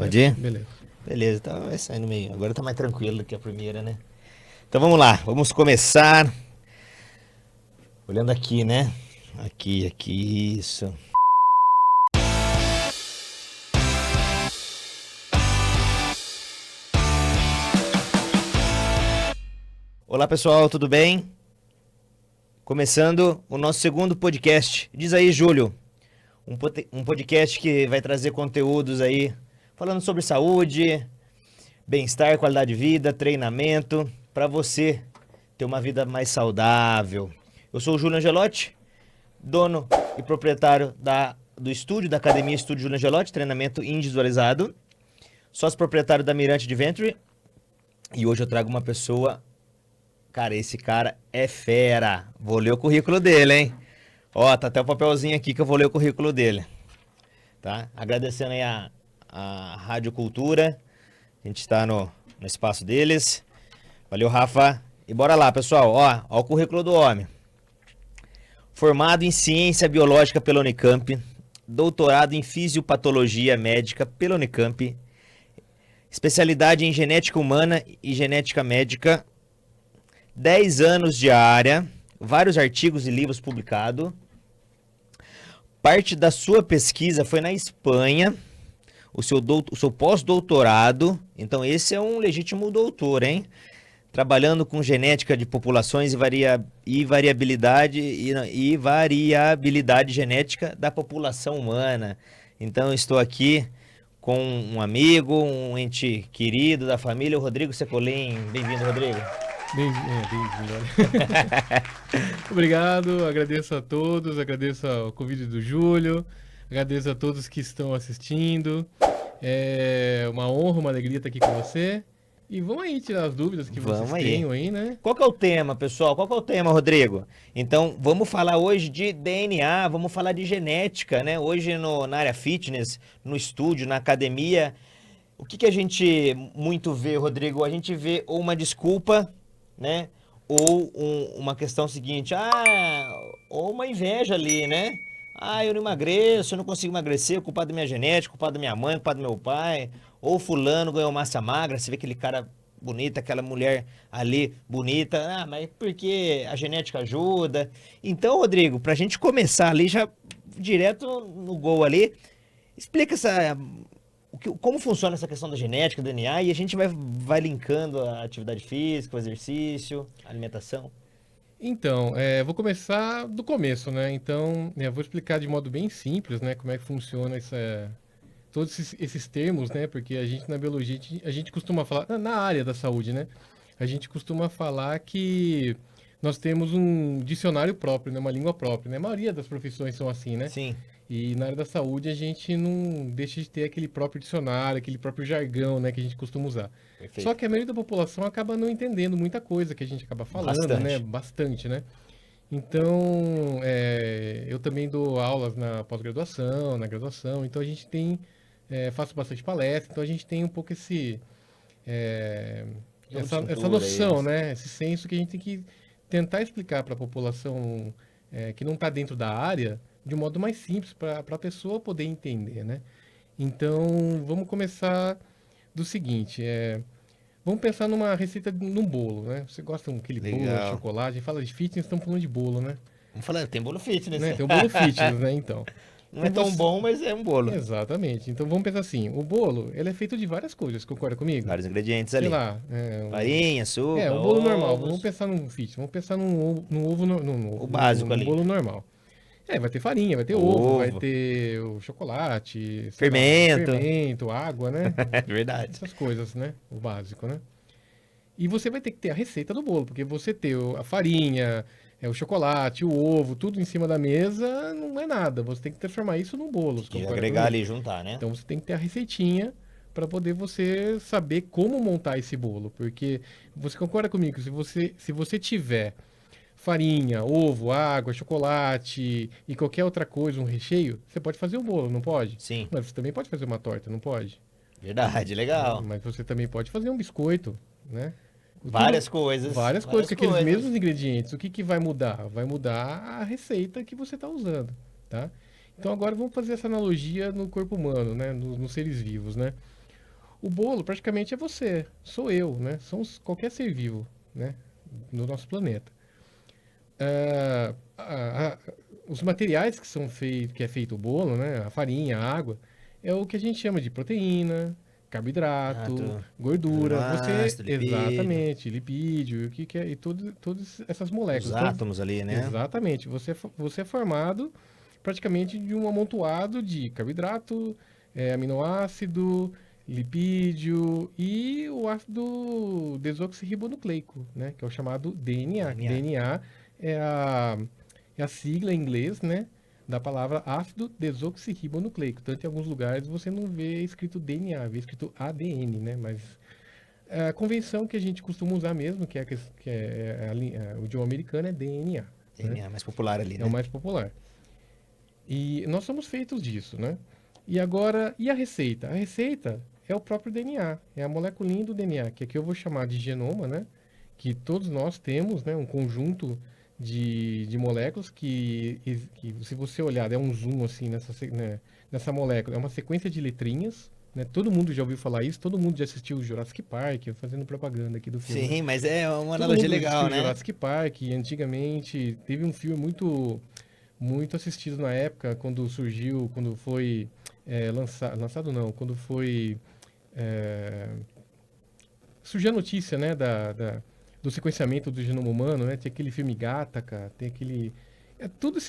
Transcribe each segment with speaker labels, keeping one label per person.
Speaker 1: Pode ir?
Speaker 2: Beleza.
Speaker 1: Beleza, então vai sair no meio. Agora tá mais tranquilo do que a primeira, né? Então vamos lá, vamos começar. Olhando aqui, né? Aqui, isso. Olá pessoal, tudo bem? Começando o nosso segundo podcast. Diz aí, Júlio, um podcast que vai trazer conteúdos aí falando sobre saúde, bem-estar, qualidade de vida, treinamento, para você ter uma vida mais saudável. Eu sou o Júlio Angelotti, dono e proprietário do estúdio, da Academia Estúdio Júlio Angelotti, treinamento individualizado, sócio proprietário da Mirante Adventure, e hoje eu trago uma pessoa, cara, esse cara é fera. Vou ler o currículo dele, hein? Ó, tá até o papelzinho aqui que eu vou ler o currículo dele, tá? Agradecendo aí a Rádio Cultura, a gente está no espaço deles. Valeu, Rafa. E bora lá, pessoal. Ó o currículo do homem. Formado em Ciência Biológica pela Unicamp, doutorado em Fisiopatologia Médica pela Unicamp, especialidade em Genética Humana e Genética Médica, 10 anos de área, vários artigos e livros publicados. Parte da sua pesquisa foi na Espanha, o seu pós-doutorado, então esse é um legítimo doutor, hein? Trabalhando com genética de populações e variabilidade genética da população humana. Então estou aqui com um amigo, um ente querido da família, o Rodrigo Secolim. Bem-vindo, Rodrigo.
Speaker 2: Bem-vindo. Obrigado, agradeço a todos, agradeço o convite do Júlio, agradeço a todos que estão assistindo. É uma honra, uma alegria estar aqui com você. E vamos aí tirar as dúvidas que vocês tenham aí, né?
Speaker 1: Qual que é o tema, pessoal? Qual que é o tema, Rodrigo? Então, vamos falar hoje de DNA, vamos falar de genética, né? Hoje na área fitness, no estúdio, na academia, o que a gente muito vê, Rodrigo? A gente vê ou uma desculpa, né? Ou uma questão seguinte, ou uma inveja ali, né? Eu não emagreço, eu não consigo emagrecer, culpado da minha genética, culpado da minha mãe, culpado do meu pai. Ou fulano ganhou massa magra, você vê aquele cara bonito, aquela mulher ali bonita. Mas porque a genética ajuda. Então, Rodrigo, pra gente começar ali, já direto no gol ali, explica como funciona essa questão da genética, do DNA, e a gente vai linkando a atividade física, o exercício, a alimentação.
Speaker 2: Então, vou começar do começo, né? Então, vou explicar de modo bem simples, né, como é que funciona todos esses termos, né? Porque a gente na biologia, a gente costuma falar, na área da saúde, né? A gente costuma falar que nós temos um dicionário próprio, né? Uma língua própria, né? A maioria das profissões são assim, né?
Speaker 1: Sim.
Speaker 2: E na área da saúde a gente não deixa de ter aquele próprio dicionário, aquele próprio jargão, né, que a gente costuma usar.
Speaker 1: Perfeito.
Speaker 2: Só que a maioria da população acaba não entendendo muita coisa que a gente acaba falando,
Speaker 1: Bastante.
Speaker 2: né? Bastante, né? Então, eu também dou aulas na pós-graduação, na graduação, então a gente tem, faço bastante palestra, então a gente tem um pouco essa noção,
Speaker 1: aí,
Speaker 2: né? Esse senso que a gente tem que tentar explicar para a população que não está dentro da área de um modo mais simples para a pessoa poder entender, né? Então, vamos começar do seguinte, vamos pensar numa receita, num bolo, né? Você gosta daquele bolo de chocolate, a gente fala de fitness, estamos falando de bolo, né?
Speaker 1: Vamos falar, tem bolo fitness,
Speaker 2: né? Tem o bolo fitness, né? Então.
Speaker 1: Não é tão bom, mas é um bolo.
Speaker 2: Exatamente. Então vamos pensar assim, o bolo, ele é feito de várias coisas, concorda comigo?
Speaker 1: Vários ingredientes ali.
Speaker 2: Sei lá.
Speaker 1: Farinha, açúcar,
Speaker 2: um bolo normal.
Speaker 1: ovos.
Speaker 2: Vamos pensar num fitness, vamos pensar num ovo,
Speaker 1: O básico ali.
Speaker 2: num bolo normal. Vai ter farinha, vai ter ovo, vai ter o chocolate, fermento, água, né?
Speaker 1: Verdade.
Speaker 2: Essas coisas, né? O básico, né? E você vai ter que ter a receita do bolo, porque você ter a farinha, o chocolate, o ovo, tudo em cima da mesa não é nada. Você tem que transformar isso num bolo.
Speaker 1: E agregar ali, juntar, né?
Speaker 2: Então você tem que ter a receitinha para poder você saber como montar esse bolo. Porque você concorda comigo, se você tiver farinha, ovo, água, chocolate e qualquer outra coisa, um recheio, você pode fazer um bolo, não pode?
Speaker 1: Sim.
Speaker 2: Mas você também pode fazer uma torta, não pode?
Speaker 1: Verdade, legal.
Speaker 2: Mas você também pode fazer um biscoito, né?
Speaker 1: Várias coisas.
Speaker 2: Várias coisas com aqueles mesmos ingredientes. O que vai mudar? Vai mudar a receita que você está usando, tá? Então agora vamos fazer essa analogia no corpo humano, né? Nos seres vivos, né? O bolo praticamente é você, sou eu, né? Somos qualquer ser vivo, né? No nosso planeta. Ah, os materiais que são feitos, que é feito o bolo, né? A farinha, a água, é o que a gente chama de proteína, carboidrato,
Speaker 1: Hidrato,
Speaker 2: gordura. Você,
Speaker 1: aminoácido, lipídio,
Speaker 2: exatamente, lipídio, o que que é, e todas essas
Speaker 1: os
Speaker 2: moléculas. Então,
Speaker 1: átomos ali, né?
Speaker 2: exatamente, você é formado praticamente de um amontoado de carboidrato, aminoácido, lipídio e o ácido desoxirribonucleico, né? Que é o chamado DNA. Que
Speaker 1: DNA.
Speaker 2: DNA é a sigla em inglês, né? Da palavra ácido desoxirribonucleico. Tanto em alguns lugares você não vê escrito DNA, vê escrito ADN, né? Mas a convenção que a gente costuma usar mesmo, o idioma americano, é DNA, né?
Speaker 1: DNA mais popular ali,
Speaker 2: É o
Speaker 1: né?
Speaker 2: mais popular. E nós somos feitos disso, né? E agora, e a receita? A receita é o próprio DNA, é a moleculinha do DNA, que aqui eu vou chamar de genoma, né? Que todos nós temos, né? Um conjunto de moléculas que, se você olhar, é um zoom assim nessa molécula, é uma sequência de letrinhas, né? Todo mundo já ouviu falar isso, todo mundo já assistiu o Jurassic Park, eu fazendo propaganda aqui do filme, né?
Speaker 1: Sim, mas é uma
Speaker 2: Todo
Speaker 1: analogia
Speaker 2: mundo
Speaker 1: legal,
Speaker 2: assistiu
Speaker 1: né?
Speaker 2: Jurassic Park, antigamente teve um filme muito assistido na época, quando surgiu, quando foi lançado não, quando foi é, surgiu a notícia, né, do sequenciamento do genoma humano, né, tem aquele filme Gattaca, tem aquele todos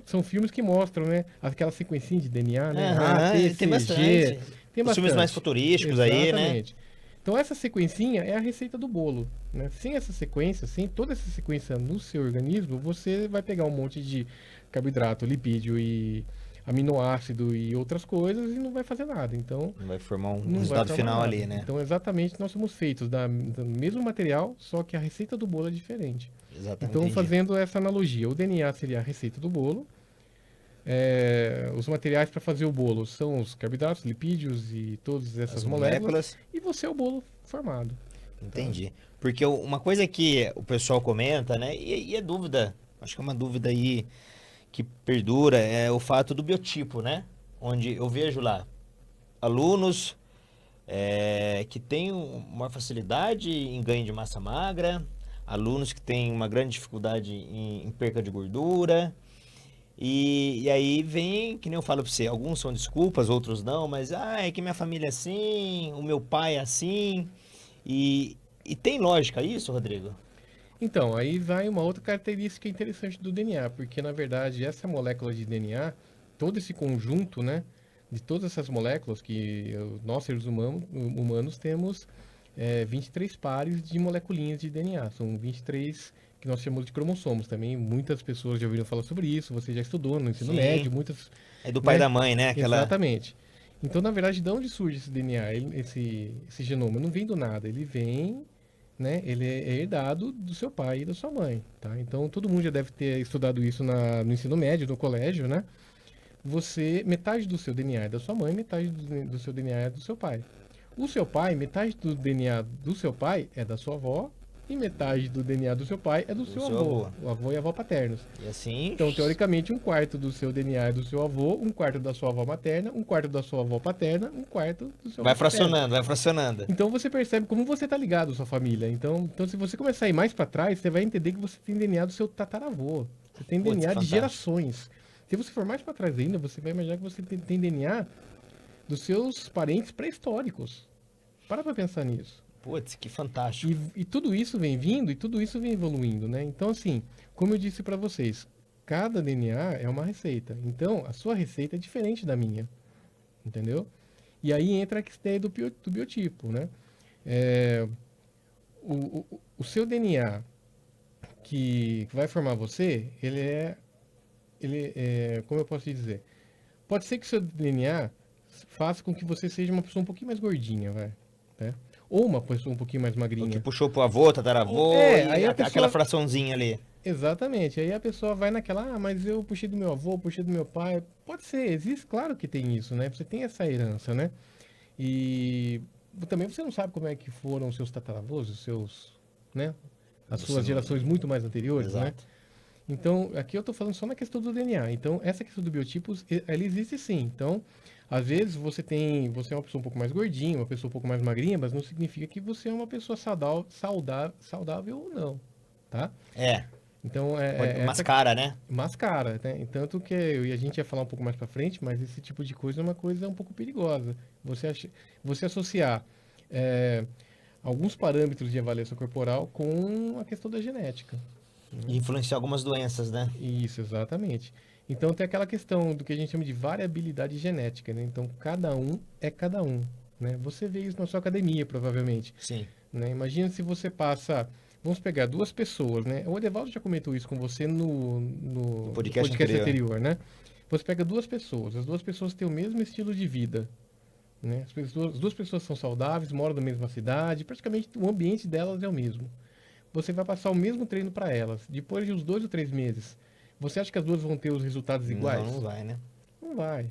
Speaker 2: são filmes que mostram, né, aquela sequencinha de DNA, né, A, T,
Speaker 1: Aham, tem
Speaker 2: C, G,
Speaker 1: bastante.
Speaker 2: tem
Speaker 1: Os filmes mais
Speaker 2: bastante.
Speaker 1: futurísticos aí, né?
Speaker 2: Exatamente. Então essa sequencinha é a receita do bolo, né? Sem essa sequência, sem toda essa sequência no seu organismo, você vai pegar um monte de carboidrato, lipídio e aminoácido e outras coisas e não vai fazer nada. Então
Speaker 1: Vai formar um
Speaker 2: não vai
Speaker 1: resultado
Speaker 2: formar
Speaker 1: final
Speaker 2: nada.
Speaker 1: ali, né?
Speaker 2: Então exatamente nós somos feitos do mesmo material, só que a receita do bolo é diferente.
Speaker 1: Exatamente,
Speaker 2: Então
Speaker 1: entendi.
Speaker 2: fazendo essa analogia, o DNA seria a receita do bolo. Os materiais para fazer o bolo são os carboidratos, lipídios e todas
Speaker 1: As
Speaker 2: essas moléculas.
Speaker 1: moléculas,
Speaker 2: E você é o bolo formado. Tá?
Speaker 1: entendi. Porque uma coisa que o pessoal comenta, né? E é dúvida, acho que é uma dúvida aí que perdura, é o fato do biotipo, né? Onde eu vejo lá alunos que têm uma facilidade em ganho de massa magra, alunos que têm uma grande dificuldade em perca de gordura. E aí vem, que nem eu falo pra você, alguns são desculpas, outros não, mas é que minha família é assim, o meu pai é assim. E tem lógica isso, Rodrigo?
Speaker 2: Então, aí vai uma outra característica interessante do DNA, porque na verdade essa molécula de DNA, todo esse conjunto, né, de todas essas moléculas que nós seres humanos temos 23 pares de moleculinhas de DNA, são 23 que nós chamamos de cromossomos também. Muitas pessoas já ouviram falar sobre isso, você já estudou no ensino
Speaker 1: Sim.
Speaker 2: médio, muitas,
Speaker 1: É do pai e
Speaker 2: né?
Speaker 1: da mãe, né? Aquela.
Speaker 2: Exatamente. Então, na verdade, de onde surge esse DNA, esse genoma? Não vem do nada, ele vem, né? Ele é herdado do seu pai e da sua mãe, tá? Então, todo mundo já deve ter estudado isso no ensino médio, no colégio, né? Metade do seu DNA é da sua mãe, metade do seu DNA é do seu pai. O seu pai, metade do DNA do seu pai é da sua avó e metade do DNA do seu pai é do seu
Speaker 1: seu
Speaker 2: avô,
Speaker 1: avô.
Speaker 2: o avô e a avó paternos.
Speaker 1: E assim.
Speaker 2: Então, teoricamente, um quarto do seu DNA é do seu avô, um quarto da sua avó materna, um quarto da sua avó paterna, um quarto do seu
Speaker 1: Vai
Speaker 2: avô paterno.
Speaker 1: fracionando, vai fracionando.
Speaker 2: Então você percebe como você está ligado à sua família. Então, se você começar a ir mais para trás, você vai entender que você tem DNA do seu tataravô. Você tem
Speaker 1: Putz,
Speaker 2: DNA de
Speaker 1: fantástico.
Speaker 2: gerações. Se você for mais para trás ainda, você vai imaginar que você tem DNA dos seus parentes pré-históricos. Para pensar nisso.
Speaker 1: Putz, que fantástico.
Speaker 2: E tudo isso vem vindo e tudo isso vem evoluindo, né? Então, assim, como eu disse para vocês, cada DNA é uma receita. Então, a sua receita é diferente da minha, entendeu? E aí entra a ideia do biotipo, né? É, o seu DNA que vai formar você, como eu posso te dizer? Pode ser que o seu DNA faça com que você seja uma pessoa um pouquinho mais gordinha, vai, né? Ou uma pessoa um pouquinho mais
Speaker 1: O que
Speaker 2: magrinha.
Speaker 1: puxou pro avô, tataravô,
Speaker 2: Aí a
Speaker 1: aquela
Speaker 2: pessoa...
Speaker 1: fraçãozinha ali.
Speaker 2: Exatamente. Aí a pessoa vai naquela, mas eu puxei do meu avô, puxei do meu pai. Pode ser, existe, claro que tem isso, né? Você tem essa herança, né? E também você não sabe como é que foram os seus tataravôs, né? As
Speaker 1: Você
Speaker 2: suas
Speaker 1: não-
Speaker 2: gerações muito mais anteriores, né?
Speaker 1: Exato.
Speaker 2: Então, aqui eu estou falando só na questão do DNA. Então, essa questão do biotipos, ela existe sim. Então, Às vezes você é uma pessoa um pouco mais gordinha, uma pessoa um pouco mais magrinha, mas não significa que você é uma pessoa saudável ou não, tá?
Speaker 1: É,
Speaker 2: Então,
Speaker 1: pode
Speaker 2: essa
Speaker 1: mascara, né?
Speaker 2: mascara, né? E tanto que a gente ia falar um pouco mais pra frente, mas esse tipo de coisa é uma coisa um pouco perigosa. Você associar é, alguns parâmetros de avaliação corporal com a questão da genética.
Speaker 1: E influenciar algumas doenças, né?
Speaker 2: Isso, exatamente. Então tem aquela questão do que a gente chama de variabilidade genética, né? Então cada um é cada um, né? Você vê isso na sua academia, provavelmente,
Speaker 1: Sim.
Speaker 2: né? Imagina se você passa, vamos pegar duas pessoas, né? O Edevaldo já comentou isso com você
Speaker 1: No
Speaker 2: no
Speaker 1: podcast
Speaker 2: podcast
Speaker 1: anterior.
Speaker 2: anterior, né? Você pega duas pessoas, as duas pessoas têm o mesmo estilo de vida, né? As duas pessoas são saudáveis, moram na mesma cidade, praticamente o ambiente delas é o mesmo. Você vai passar o mesmo treino para elas. Depois de uns 2 ou 3 meses, você acha que as duas vão ter os resultados
Speaker 1: Não, não
Speaker 2: iguais?
Speaker 1: vai, né?
Speaker 2: Não vai.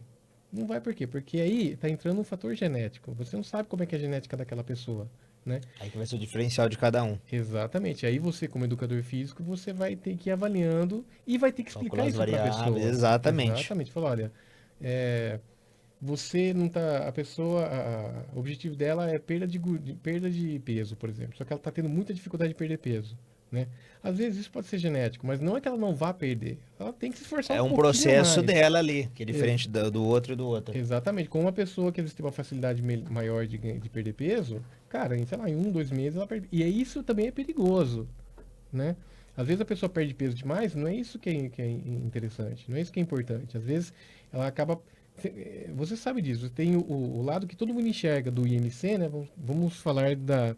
Speaker 2: Não vai por quê? Porque aí está entrando um fator genético. Você não sabe como é que é a genética daquela pessoa, né?
Speaker 1: Aí que vai ser o diferencial de cada um.
Speaker 2: Exatamente. Aí você, como educador físico, você vai ter que ir avaliando e vai ter que
Speaker 1: Calcular
Speaker 2: explicar
Speaker 1: as
Speaker 2: isso para a
Speaker 1: variáveis,
Speaker 2: pessoa.
Speaker 1: exatamente.
Speaker 2: Exatamente. Falar, olha, é, você não tá. A pessoa. O objetivo dela é perda de peso, por exemplo. Só que ela está tendo muita dificuldade de perder peso. Né? Às vezes isso pode ser genético, mas não é que ela não vá perder. Ela tem que se esforçar
Speaker 1: É
Speaker 2: um
Speaker 1: um
Speaker 2: pouquinho a
Speaker 1: processo
Speaker 2: mais.
Speaker 1: dela ali, que é
Speaker 2: Ex-
Speaker 1: diferente do outro e do outro.
Speaker 2: Exatamente. Com uma pessoa que às vezes tem uma facilidade maior de perder peso, cara, sei lá, em 1, 2 meses ela perde. E aí isso também é perigoso, né? Às vezes a pessoa perde peso demais, não é isso que é interessante, não é isso que é importante. Às vezes ela acaba. Você sabe disso, tem o lado que todo mundo enxerga do IMC, né? Vamos falar da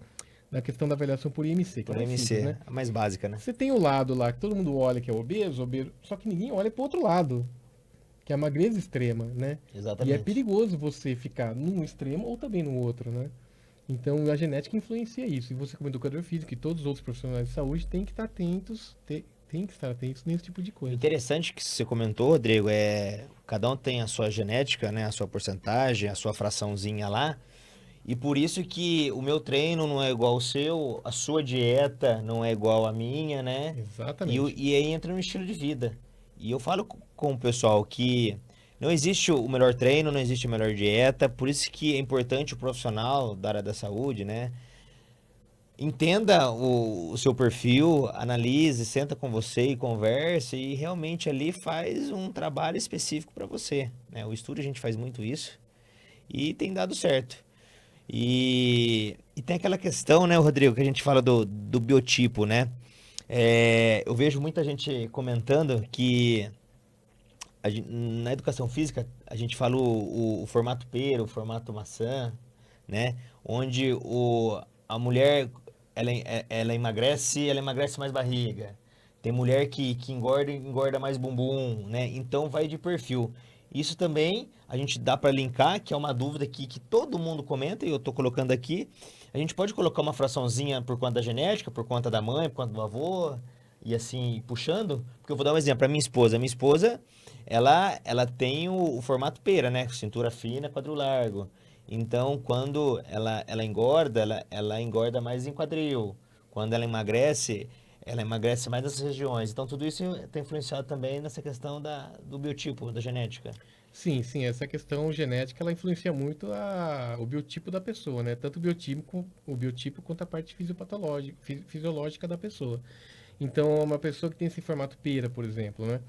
Speaker 2: questão da avaliação por IMC, que é
Speaker 1: Por
Speaker 2: mais simples,
Speaker 1: MC,
Speaker 2: né?
Speaker 1: a mais básica, né?
Speaker 2: Você tem o lado lá que todo mundo olha que é obeso, só que ninguém olha para o outro lado, que é a magreza extrema, né? E é
Speaker 1: Exatamente.
Speaker 2: perigoso você ficar num extremo ou também no outro, né? Então a genética influencia isso. E você, como educador físico e todos os outros profissionais de saúde, tem que estar atentos, tem que estar atentos nesse tipo de coisa.
Speaker 1: Interessante que você comentou, Rodrigo, cada um tem a sua genética, né, a sua porcentagem, a sua fraçãozinha lá, e por isso que o meu treino não é igual ao seu, a sua dieta não é igual à minha, né?
Speaker 2: Exatamente.
Speaker 1: E aí entra no estilo de vida. E eu falo com o pessoal que não existe o melhor treino, não existe a melhor dieta, por isso que é importante o profissional da área da saúde, né? Entenda o seu perfil, analise, senta com você e converse e realmente ali faz um trabalho específico para você, né? O estúdio a gente faz muito isso e tem dado certo. E tem aquela questão, né, Rodrigo, que a gente fala do biotipo, né? Eu vejo muita gente comentando que na educação física a gente fala o formato pera, o formato maçã, né? Onde a mulher ela emagrece mais barriga. Tem mulher que engorda mais bumbum, né? Então vai de perfil. Isso também a gente dá para linkar, que é uma dúvida que todo mundo comenta, e eu tô colocando aqui. A gente pode colocar uma fraçãozinha por conta da genética, por conta da mãe, por conta do avô, e assim, puxando. Porque eu vou dar um exemplo para minha esposa. Minha esposa, ela tem o formato pera, né? Cintura fina, quadril largo. Então, quando ela engorda, ela engorda mais em quadril. Quando ela emagrece mais nessas regiões. Então, tudo isso tem influenciado também nessa questão do biotipo, da genética.
Speaker 2: Sim, sim, essa questão genética ela influencia muito o biotipo da pessoa, né? Tanto o biotipo quanto a parte fisiopatológica, fisiológica da pessoa. Então, uma pessoa que tem esse formato pera, por exemplo, né?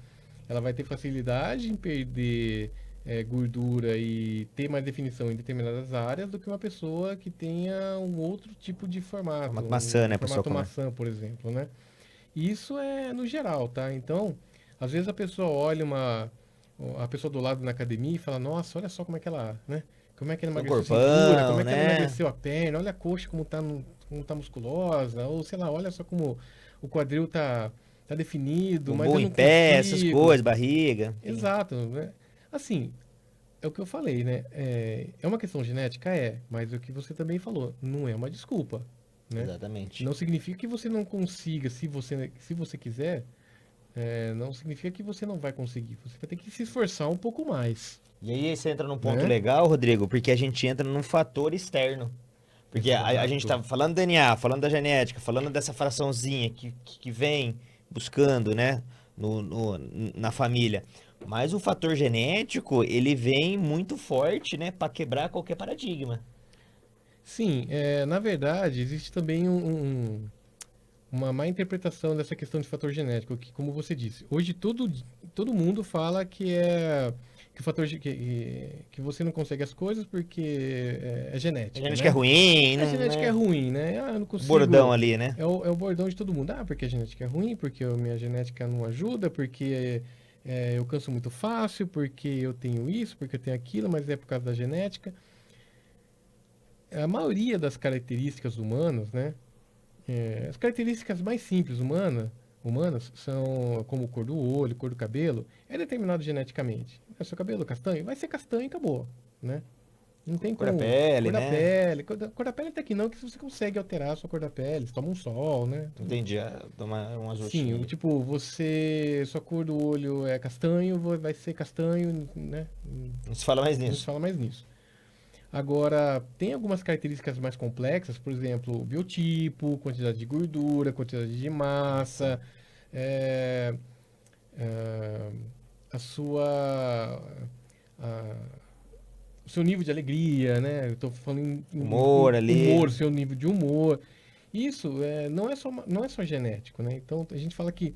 Speaker 2: Ela vai ter facilidade em perder gordura e ter mais definição em determinadas áreas do que uma pessoa que tenha um outro tipo de formato,
Speaker 1: Formato maçã,
Speaker 2: um
Speaker 1: né, pessoal?
Speaker 2: formato maçã, por exemplo, né? E isso é no geral, tá? Então, às vezes a pessoa olha a pessoa do lado na academia e fala, nossa, olha só como é que ela, né? Como é que ela
Speaker 1: Tem um
Speaker 2: emagreceu a cintura, como
Speaker 1: corpão,
Speaker 2: é que ela
Speaker 1: né?
Speaker 2: emagreceu a perna, olha a coxa como tá musculosa, ou sei lá, olha só como o quadril tá definido, mas
Speaker 1: Bumbum
Speaker 2: eu
Speaker 1: em
Speaker 2: não
Speaker 1: pé, essas
Speaker 2: consigo.
Speaker 1: coisas, barriga, enfim.
Speaker 2: Exato, né? Assim, é o que eu falei, né? É uma questão genética? É, mas o que você também falou, não é uma desculpa, né?
Speaker 1: Exatamente.
Speaker 2: Não significa que você não consiga, se você quiser, não significa que você não vai conseguir. Você vai ter que se esforçar um pouco mais,
Speaker 1: E aí você entra num ponto
Speaker 2: né?
Speaker 1: legal, Rodrigo, porque a gente entra num fator externo. Porque a gente
Speaker 2: Exato.
Speaker 1: tá falando do DNA, falando da genética, falando dessa fraçãozinha que vem buscando, né, na família. Mas o fator genético, ele vem muito forte, né, para quebrar qualquer paradigma.
Speaker 2: Sim, na verdade, existe também uma má interpretação dessa questão de fator genético, que, como você disse, hoje todo mundo fala que o que você não consegue as coisas porque é
Speaker 1: A
Speaker 2: genética,
Speaker 1: genética é
Speaker 2: né?
Speaker 1: ruim,
Speaker 2: A
Speaker 1: não,
Speaker 2: genética é
Speaker 1: né?
Speaker 2: ruim, né? Ah, eu não
Speaker 1: O bordão
Speaker 2: consigo.
Speaker 1: ali, né?
Speaker 2: É o bordão de todo mundo. Ah, porque a genética é ruim, porque a minha genética não ajuda, porque eu canso muito fácil, porque eu tenho isso, porque eu tenho aquilo, mas é por causa da genética. A maioria das características humanas, né? As características mais simples humanas são como cor do olho, cor do cabelo, é determinado geneticamente. É seu cabelo castanho? Vai ser castanho e acabou, né? Não tem
Speaker 1: Cor da
Speaker 2: como.
Speaker 1: pele,
Speaker 2: Cor da
Speaker 1: né?
Speaker 2: pele. Cor da pele até que não, que você consegue alterar a sua cor da pele. Você toma um sol, né?
Speaker 1: Entendi, dá um
Speaker 2: Sim,
Speaker 1: ajustinho ali.
Speaker 2: tipo, sua cor do olho é castanho, vai ser castanho, né?
Speaker 1: Não se fala mais
Speaker 2: Não se
Speaker 1: nisso.
Speaker 2: fala mais nisso. Agora, tem algumas características mais complexas, por exemplo, biotipo, quantidade de gordura, quantidade de massa, é, é, a sua, a- o seu nível de alegria, né? Eu estou falando
Speaker 1: Humor
Speaker 2: em
Speaker 1: ali.
Speaker 2: humor, seu nível de humor. Isso não é só genético, né? Então, a gente fala que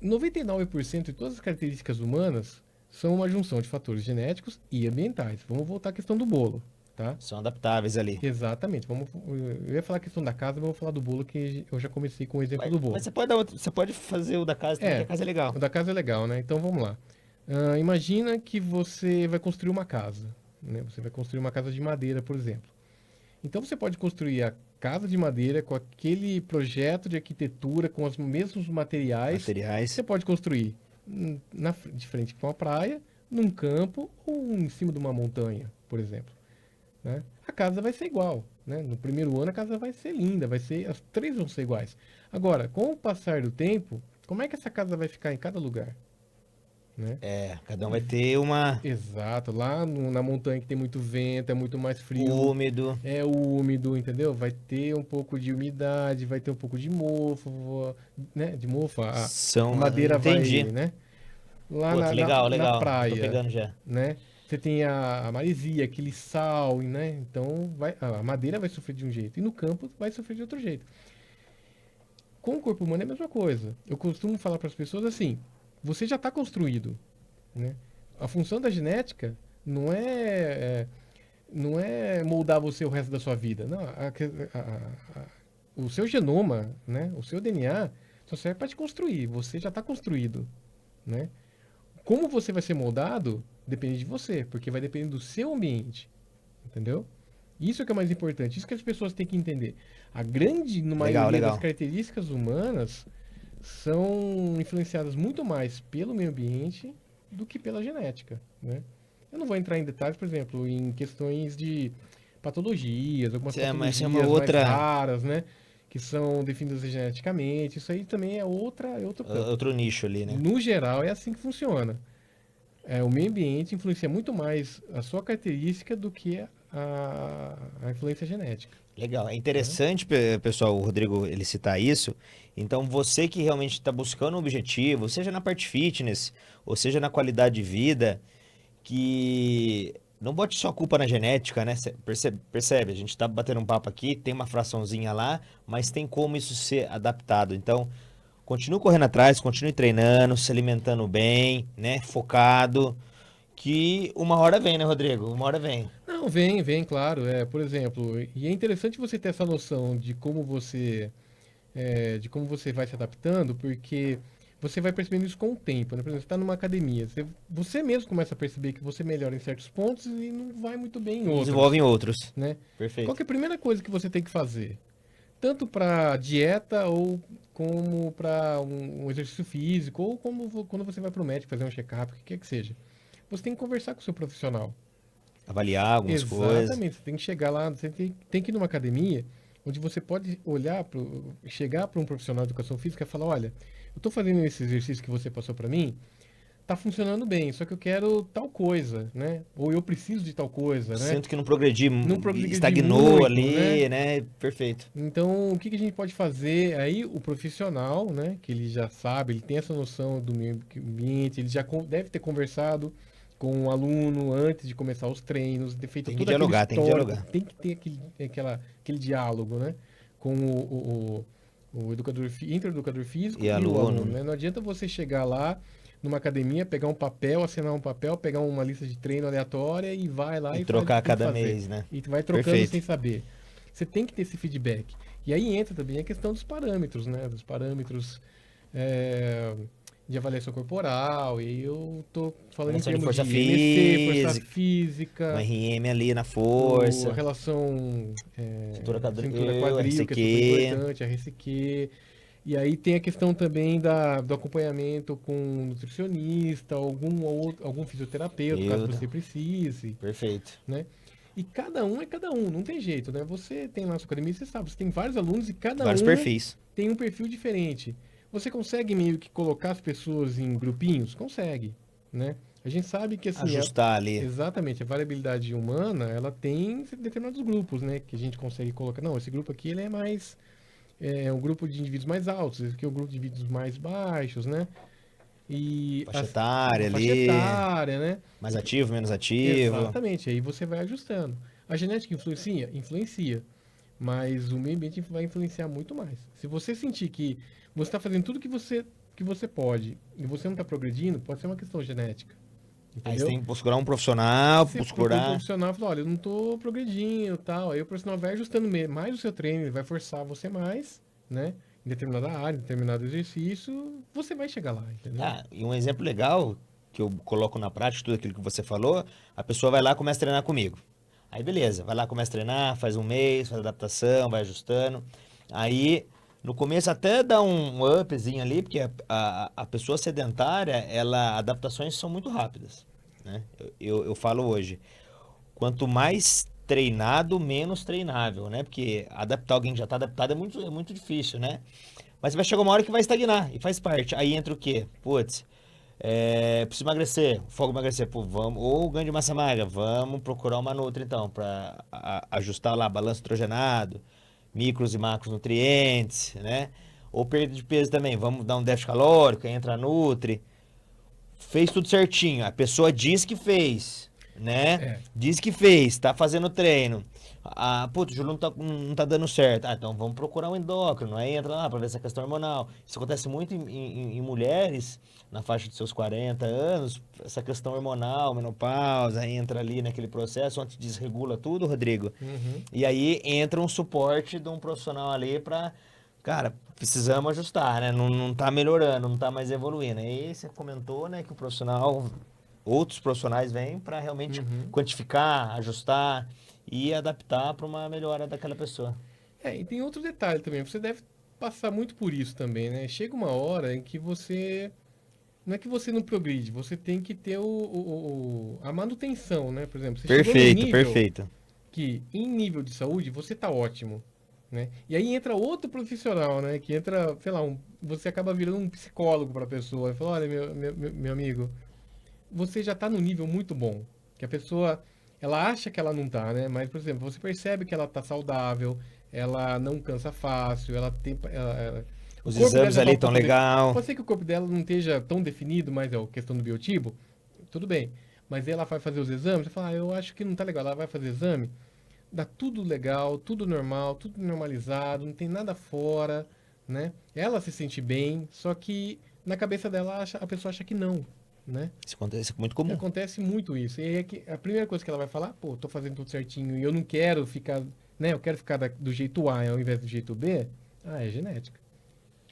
Speaker 2: 99% de todas as características humanas são uma junção de fatores genéticos e ambientais. Vamos voltar à questão do bolo, tá?
Speaker 1: São adaptáveis ali.
Speaker 2: Exatamente. Eu ia falar a questão da casa, mas vou falar do bolo que eu já comecei com o exemplo do
Speaker 1: Mas
Speaker 2: bolo.
Speaker 1: você pode dar você pode fazer o da casa também, que a
Speaker 2: É,
Speaker 1: casa é legal.
Speaker 2: o da casa é legal, né? Então vamos lá. Imagina que você vai construir uma casa, né? Você vai construir uma casa de madeira, por exemplo. Então você pode construir a casa de madeira com aquele projeto de arquitetura, com os mesmos materiais. Você
Speaker 1: Materiais.
Speaker 2: pode construir de frente para uma praia, num campo ou em cima de uma montanha, por exemplo, né? A casa vai ser igual, né? No primeiro ano a casa vai ser linda, as três vão ser iguais. Agora, com o passar do tempo, como é que essa casa vai ficar em cada lugar, né?
Speaker 1: É, cada um vai ter uma
Speaker 2: Exato, lá na montanha que tem muito vento, é muito mais frio,
Speaker 1: úmido.
Speaker 2: é úmido, entendeu? Vai ter um pouco de umidade, vai ter um pouco de mofo, né? De mofo, a
Speaker 1: São,
Speaker 2: madeira vai,
Speaker 1: entendi.
Speaker 2: né? Lá
Speaker 1: Pô, legal,
Speaker 2: na
Speaker 1: legal. Já tô
Speaker 2: praia,
Speaker 1: pegando já.
Speaker 2: né? Você tem a maresia, aquele sal, né? Então a madeira vai sofrer de um jeito e no campo vai sofrer de outro jeito. Com o corpo humano é a mesma coisa. Eu costumo falar para as pessoas assim: você já está construído, né? A função da genética não não é moldar você o resto da sua vida. Não, o seu genoma, né? O seu DNA só serve para te construir. Você já está construído, né? Como você vai ser moldado depende de você, porque vai depender do seu ambiente, entendeu? Isso é que é mais importante, isso que as pessoas têm que entender. A grande
Speaker 1: Legal,
Speaker 2: maioria das
Speaker 1: legal.
Speaker 2: características humanas são influenciadas muito mais pelo meio ambiente do que pela genética, né? Eu não vou entrar em detalhes, por exemplo, em questões de patologias, algumas
Speaker 1: Mas é uma
Speaker 2: patologias mais
Speaker 1: outra,
Speaker 2: raras, né? Que são definidas geneticamente. Isso aí também é outro campo.
Speaker 1: outro nicho ali, né?
Speaker 2: No geral, é assim que funciona. O meio ambiente influencia muito mais a sua característica do que a influência genética,
Speaker 1: Legal. É
Speaker 2: né?
Speaker 1: interessante, pessoal, o Rodrigo ele citar isso. Então, você que realmente está buscando um objetivo, seja na parte fitness, ou seja na qualidade de vida, que não bote só a culpa na genética, né? Cê percebe? A gente tá batendo um papo aqui, tem uma fraçãozinha lá, mas tem como isso ser adaptado. Então, continue correndo atrás, continue treinando, se alimentando bem, né? Focado, que uma hora vem, né, Rodrigo? Uma hora vem.
Speaker 2: Não, vem, claro. Por exemplo, e é interessante você ter essa noção de como você vai se adaptando, porque você vai percebendo isso com o tempo, né? Por exemplo, você está numa academia, você mesmo começa a perceber que você melhora em certos pontos e não vai muito bem em
Speaker 1: Não
Speaker 2: outros,
Speaker 1: desenvolvem outros.
Speaker 2: né? Qual
Speaker 1: Perfeito.
Speaker 2: que é a primeira coisa que você tem que fazer? Tanto para dieta ou como para um exercício físico, ou como quando você vai para o médico fazer um check-up, o que quer que seja. Você tem que conversar com o seu profissional.
Speaker 1: Avaliar algumas coisas.
Speaker 2: Exatamente, você tem que chegar lá, tem que ir numa academia onde você pode chegar para um profissional de educação física e falar, olha, eu estou fazendo esse exercício que você passou para mim, tá funcionando bem, só que eu quero tal coisa, né? Ou eu preciso de tal coisa, né?
Speaker 1: Sinto que não progredi,
Speaker 2: Não progredi
Speaker 1: estagnou
Speaker 2: muito,
Speaker 1: ali, né? Perfeito.
Speaker 2: Então, o que que a gente pode fazer? Aí, o profissional, né, que ele já sabe, ele tem essa noção do meio ambiente, ele já deve ter conversado com o aluno antes de começar os treinos, ter feito
Speaker 1: Tem que
Speaker 2: todo aquele
Speaker 1: dialogar, tem que
Speaker 2: histórico,
Speaker 1: dialogar.
Speaker 2: tem que ter aquele diálogo, né, com o educador, entre o educador físico
Speaker 1: E
Speaker 2: e o
Speaker 1: aluno,
Speaker 2: aluno, né? Não adianta você chegar lá numa academia, pegar um papel, assinar um papel, pegar uma lista de treino aleatória e vai lá
Speaker 1: e
Speaker 2: e faz o
Speaker 1: trocar
Speaker 2: que
Speaker 1: a
Speaker 2: tem que
Speaker 1: cada
Speaker 2: fazer.
Speaker 1: mês, né?
Speaker 2: E tu vai trocando sem
Speaker 1: Perfeito.
Speaker 2: saber. Você tem que ter esse feedback. E aí entra também a questão dos parâmetros, né? Dos parâmetros é, de avaliação corporal. E aí eu tô falando em
Speaker 1: Avaliação de
Speaker 2: termos
Speaker 1: força
Speaker 2: de MC, força
Speaker 1: física, um
Speaker 2: física,
Speaker 1: RM ali na
Speaker 2: a
Speaker 1: força,
Speaker 2: relação
Speaker 1: cintura
Speaker 2: cintura
Speaker 1: quadril,
Speaker 2: quadril, que é super
Speaker 1: RCQ.
Speaker 2: importante, a RCQ. E aí tem a questão também do acompanhamento com um nutricionista, algum fisioterapeuta, caso
Speaker 1: Terapeuta.
Speaker 2: você precise,
Speaker 1: Perfeito.
Speaker 2: né? E cada um é cada um, não tem jeito, né? Você tem lá na sua academia, você sabe, você tem vários alunos e cada
Speaker 1: Vários
Speaker 2: um
Speaker 1: perfis.
Speaker 2: tem um perfil diferente. Você consegue meio que colocar as pessoas em grupinhos? Consegue, né? A gente sabe que assim,
Speaker 1: Ajustar ali.
Speaker 2: exatamente, a variabilidade humana, ela tem determinados grupos, né? Que a gente consegue colocar. Não, esse grupo aqui ele é mais um grupo de indivíduos mais altos, esse aqui é um grupo de indivíduos mais baixos, né? E
Speaker 1: Faixa etária
Speaker 2: a faixa
Speaker 1: ali.
Speaker 2: etária, né?
Speaker 1: Mais ativo, menos ativo.
Speaker 2: Exatamente, aí você vai ajustando. A genética influencia? Influencia. Mas o meio ambiente vai influenciar muito mais. Se você sentir que você está fazendo tudo que você pode e você não está progredindo, pode ser uma questão genética.
Speaker 1: Aí você
Speaker 2: Entendeu?
Speaker 1: tem que procurar um profissional,
Speaker 2: Você procura um
Speaker 1: procurar.
Speaker 2: profissional e fala, olha, eu não estou progredindo tal. Aí o profissional vai ajustando mais o seu treino, ele vai forçar você mais, né? Em determinada área, em determinado exercício, você vai chegar lá, entendeu?
Speaker 1: Ah, e um exemplo legal que eu coloco na prática, tudo aquilo que você falou, a pessoa vai lá e começa a treinar comigo. Aí beleza, vai lá, começa a treinar, faz um mês, faz adaptação, vai ajustando. Aí, no começo até dá um upzinho ali, porque a pessoa sedentária, adaptações são muito rápidas, né? Eu falo hoje, quanto mais treinado, menos treinável, né? Porque adaptar alguém que já está adaptado é muito difícil, né? Mas vai chegar uma hora que vai estagnar, e faz parte. Aí entra o quê? Putz, preciso emagrecer, fogo emagrecer, pô, vamos, ou ganho de massa magra, vamos procurar uma Nutri então, para ajustar lá, balanço nitrogenado, micros e macros nutrientes, né? Ou perda de peso também, vamos dar um déficit calórico, aí entra a Nutri. Fez tudo certinho, a pessoa diz que fez, né?
Speaker 2: É.
Speaker 1: Diz que fez, tá fazendo treino. Ah, putz, o Júlio não tá dando certo. Ah, então vamos procurar um endócrino. Aí entra lá pra ver essa questão hormonal. Isso acontece muito em mulheres, na faixa dos seus 40 anos, essa questão hormonal, menopausa, aí entra ali naquele processo onde desregula tudo, Rodrigo.
Speaker 2: Uhum.
Speaker 1: E aí entra um suporte de um profissional ali pra, cara, precisamos ajustar, né? Não tá melhorando, não tá mais evoluindo. Aí você comentou, né, que o profissional, outros profissionais vêm pra realmente
Speaker 2: Uhum.
Speaker 1: quantificar, ajustar e adaptar para uma melhora daquela pessoa.
Speaker 2: E tem outro detalhe também. Você deve passar muito por isso também, né? Chega uma hora em que você. Não é que você não progride, você tem que ter a manutenção, né? Por exemplo, você chegou num
Speaker 1: Perfeito,
Speaker 2: nível
Speaker 1: perfeito.
Speaker 2: que, em nível de saúde, você tá ótimo, né? E aí entra outro profissional, né? Que entra, sei lá, você acaba virando um psicólogo para a pessoa. E fala, olha, meu amigo, você já está num nível muito bom. Que a pessoa, ela acha que ela não tá, né? Mas, por exemplo, você percebe que ela tá saudável, ela não cansa fácil, ela tem. O
Speaker 1: Os
Speaker 2: corpo dela
Speaker 1: exames
Speaker 2: já tá
Speaker 1: ali
Speaker 2: um
Speaker 1: tão
Speaker 2: pouco.
Speaker 1: legal.
Speaker 2: Pode ser que o corpo dela não esteja tão definido, mas é a questão do biotipo, tudo bem. Mas ela vai fazer os exames, você fala, eu acho que não tá legal. Ela vai fazer exame, dá tudo legal, tudo normal, tudo normalizado, não tem nada fora, né? Ela se sente bem, só que na cabeça dela a pessoa acha que não, né?
Speaker 1: Isso acontece muito
Speaker 2: E
Speaker 1: comum.
Speaker 2: acontece muito isso. E aí é que a primeira coisa que ela vai falar, pô, tô fazendo tudo certinho e eu não quero ficar, né? Eu quero ficar do jeito A ao invés do jeito B. Ah, é genética,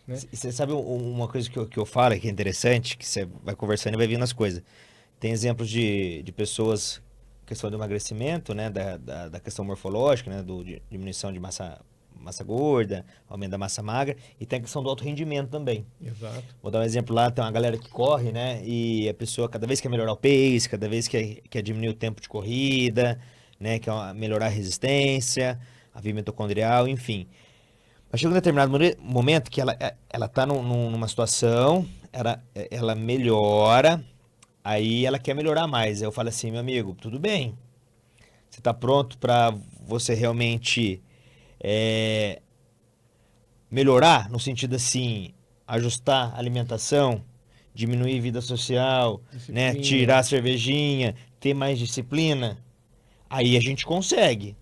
Speaker 2: né?
Speaker 1: E você sabe uma coisa que eu falo que é interessante, que você vai conversando e vai vindo as coisas. Tem exemplos de pessoas, questão do emagrecimento, né, da questão morfológica, né, de diminuição de massa gorda, aumento da massa magra, e tem a questão do alto rendimento também.
Speaker 2: Exato.
Speaker 1: Vou dar um exemplo lá, tem uma galera que corre, né, e a pessoa cada vez quer melhorar o pace, cada vez quer diminuir o tempo de corrida, né, quer melhorar a resistência, a vida mitocondrial, enfim. Mas chega um determinado momento que ela tá numa situação, ela melhora, Aí ela quer melhorar mais. Aí eu falo assim, meu amigo, tudo bem. Você tá pronto pra você realmente é, melhorar, no sentido assim, ajustar a alimentação, diminuir vida social, né? Tirar
Speaker 2: Disciplina.
Speaker 1: a cervejinha, ter mais disciplina? Aí a gente consegue.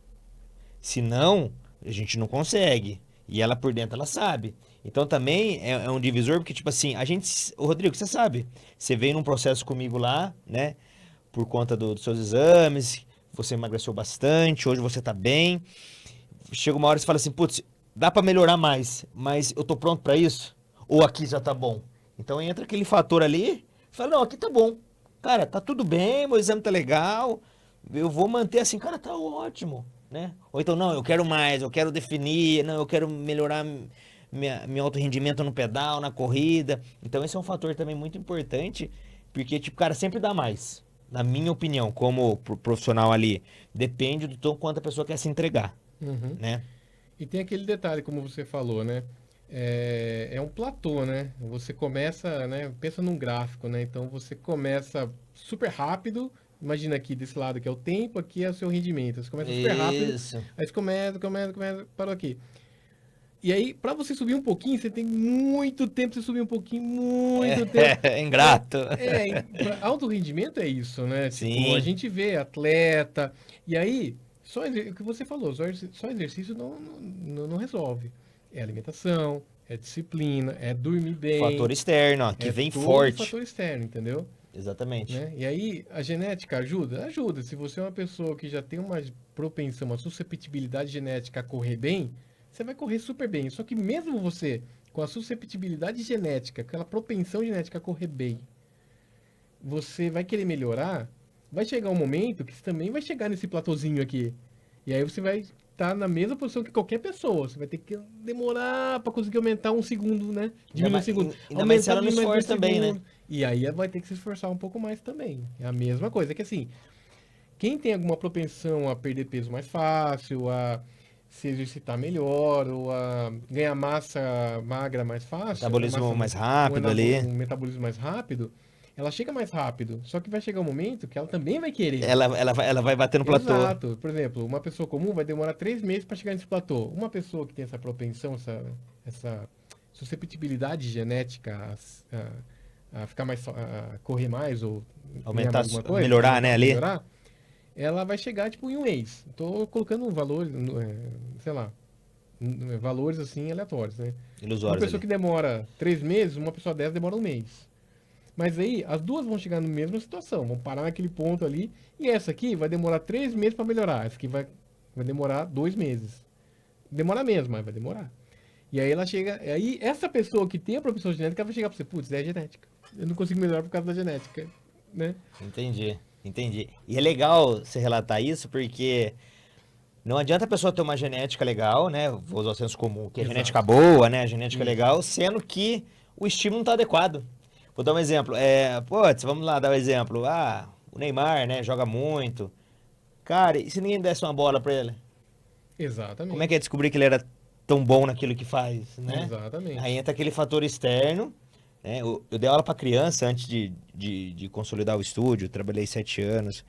Speaker 1: Se não, a gente não consegue. E ela por dentro, ela sabe. Então também é um divisor, porque, tipo assim, a gente. Ô, Rodrigo, você sabe. Você veio num processo comigo lá, né? Por conta dos seus exames. Você emagreceu bastante, hoje você tá bem. Chega uma hora que você fala assim, putz, dá pra melhorar mais, mas eu tô pronto pra isso? Ou aqui já tá bom? Então entra aquele fator ali, fala, não, aqui tá bom. Cara, tá tudo bem, meu exame tá legal, eu vou manter assim, cara, tá ótimo, né? Ou então, não, eu quero mais, eu quero definir, não, eu quero melhorar meu alto rendimento no pedal, na corrida. Então esse é um fator também muito importante, porque, tipo, cara, sempre dá mais. Na minha opinião, como profissional ali, depende do tom quanto a pessoa quer se entregar,
Speaker 2: Uhum.
Speaker 1: né?
Speaker 2: E tem aquele detalhe, como você falou, né? É um platô, né? Você começa, né? Pensa num gráfico, né? Então você começa super rápido. Imagina aqui desse lado que é o tempo, aqui é o seu rendimento. Você começa super rápido,
Speaker 1: Isso.
Speaker 2: aí você começa, parou aqui. E aí, para você subir um pouquinho, você tem muito tempo pra você subir um pouquinho, muito tempo.
Speaker 1: É,
Speaker 2: Então,
Speaker 1: ingrato.
Speaker 2: para alto rendimento é isso, né? Tipo, a
Speaker 1: Sim,
Speaker 2: gente vê atleta, e aí, o que você falou, só exercício não resolve. É alimentação, é disciplina, é dormir
Speaker 1: fator
Speaker 2: bem,
Speaker 1: externo, ó, que
Speaker 2: é
Speaker 1: vem
Speaker 2: todo
Speaker 1: forte.
Speaker 2: fator externo, entendeu?
Speaker 1: Exatamente.
Speaker 2: Né? E aí, a genética ajuda? Ajuda. Se você é uma pessoa que já tem uma propensão, uma susceptibilidade genética a correr bem, você vai correr super bem. Só que mesmo você, com a susceptibilidade genética, aquela propensão genética a correr bem, você vai querer melhorar, vai chegar um momento que você também vai chegar nesse platôzinho aqui. E aí você vai estar na mesma posição que qualquer pessoa. Você vai ter que demorar para conseguir aumentar um segundo, né? Diminuir um segundo.
Speaker 1: Ainda mais se
Speaker 2: Aumentar
Speaker 1: ela não
Speaker 2: ali mais dois
Speaker 1: esforça também, né?
Speaker 2: segundos. E aí vai ter que se esforçar um pouco mais também. É a mesma coisa. É que assim, quem tem alguma propensão a perder peso mais fácil, a se exercitar melhor, ou a ganhar massa magra mais fácil, né?
Speaker 1: Metabolismo mais rápido ali.
Speaker 2: Um metabolismo mais rápido, ela chega mais rápido. Só que vai chegar um momento que ela também vai querer.
Speaker 1: Ela vai bater no platô.
Speaker 2: Exato. Por exemplo, uma pessoa comum vai demorar 3 meses para chegar nesse platô. Uma pessoa que tem essa propensão, essa susceptibilidade genética a ficar mais, a correr mais ou ganhar
Speaker 1: Aumentar,
Speaker 2: mais alguma coisa,
Speaker 1: melhorar, né,
Speaker 2: aumentar,
Speaker 1: ali.
Speaker 2: melhorar, ela vai chegar tipo em um mês. Estou colocando um valor, sei lá, valores assim aleatórios, né? Uma
Speaker 1: Ilusórios
Speaker 2: pessoa
Speaker 1: ali.
Speaker 2: que demora 3 meses, uma pessoa dessa demora um mês. Mas aí as duas vão chegar na mesma situação, vão parar naquele ponto ali, e essa aqui vai demorar 3 meses para melhorar, essa aqui vai demorar 2 meses. Demora mesmo, mas vai demorar. E aí ela chega, aí essa pessoa que tem a propensão genética vai chegar para você, putz, é genética. Eu não consigo melhorar por causa da genética, né?
Speaker 1: Entendi, entendi. E é legal você relatar isso porque não adianta a pessoa ter uma genética legal, né? Vou usar o senso comum, que é genética
Speaker 2: Exato.
Speaker 1: boa, né? A genética
Speaker 2: Isso.
Speaker 1: legal, sendo que o estímulo não tá adequado. Vou dar um exemplo. Putz, vamos lá dar um exemplo. Ah, o Neymar, né? Joga muito. Cara, e se ninguém desse uma bola pra ele? Como é que é
Speaker 2: Exatamente.
Speaker 1: descobrir que ele era tão bom naquilo que faz, né? Aí
Speaker 2: Exatamente.
Speaker 1: entra aquele fator externo, né? Eu dei aula pra criança antes de consolidar o estúdio, trabalhei 7 anos.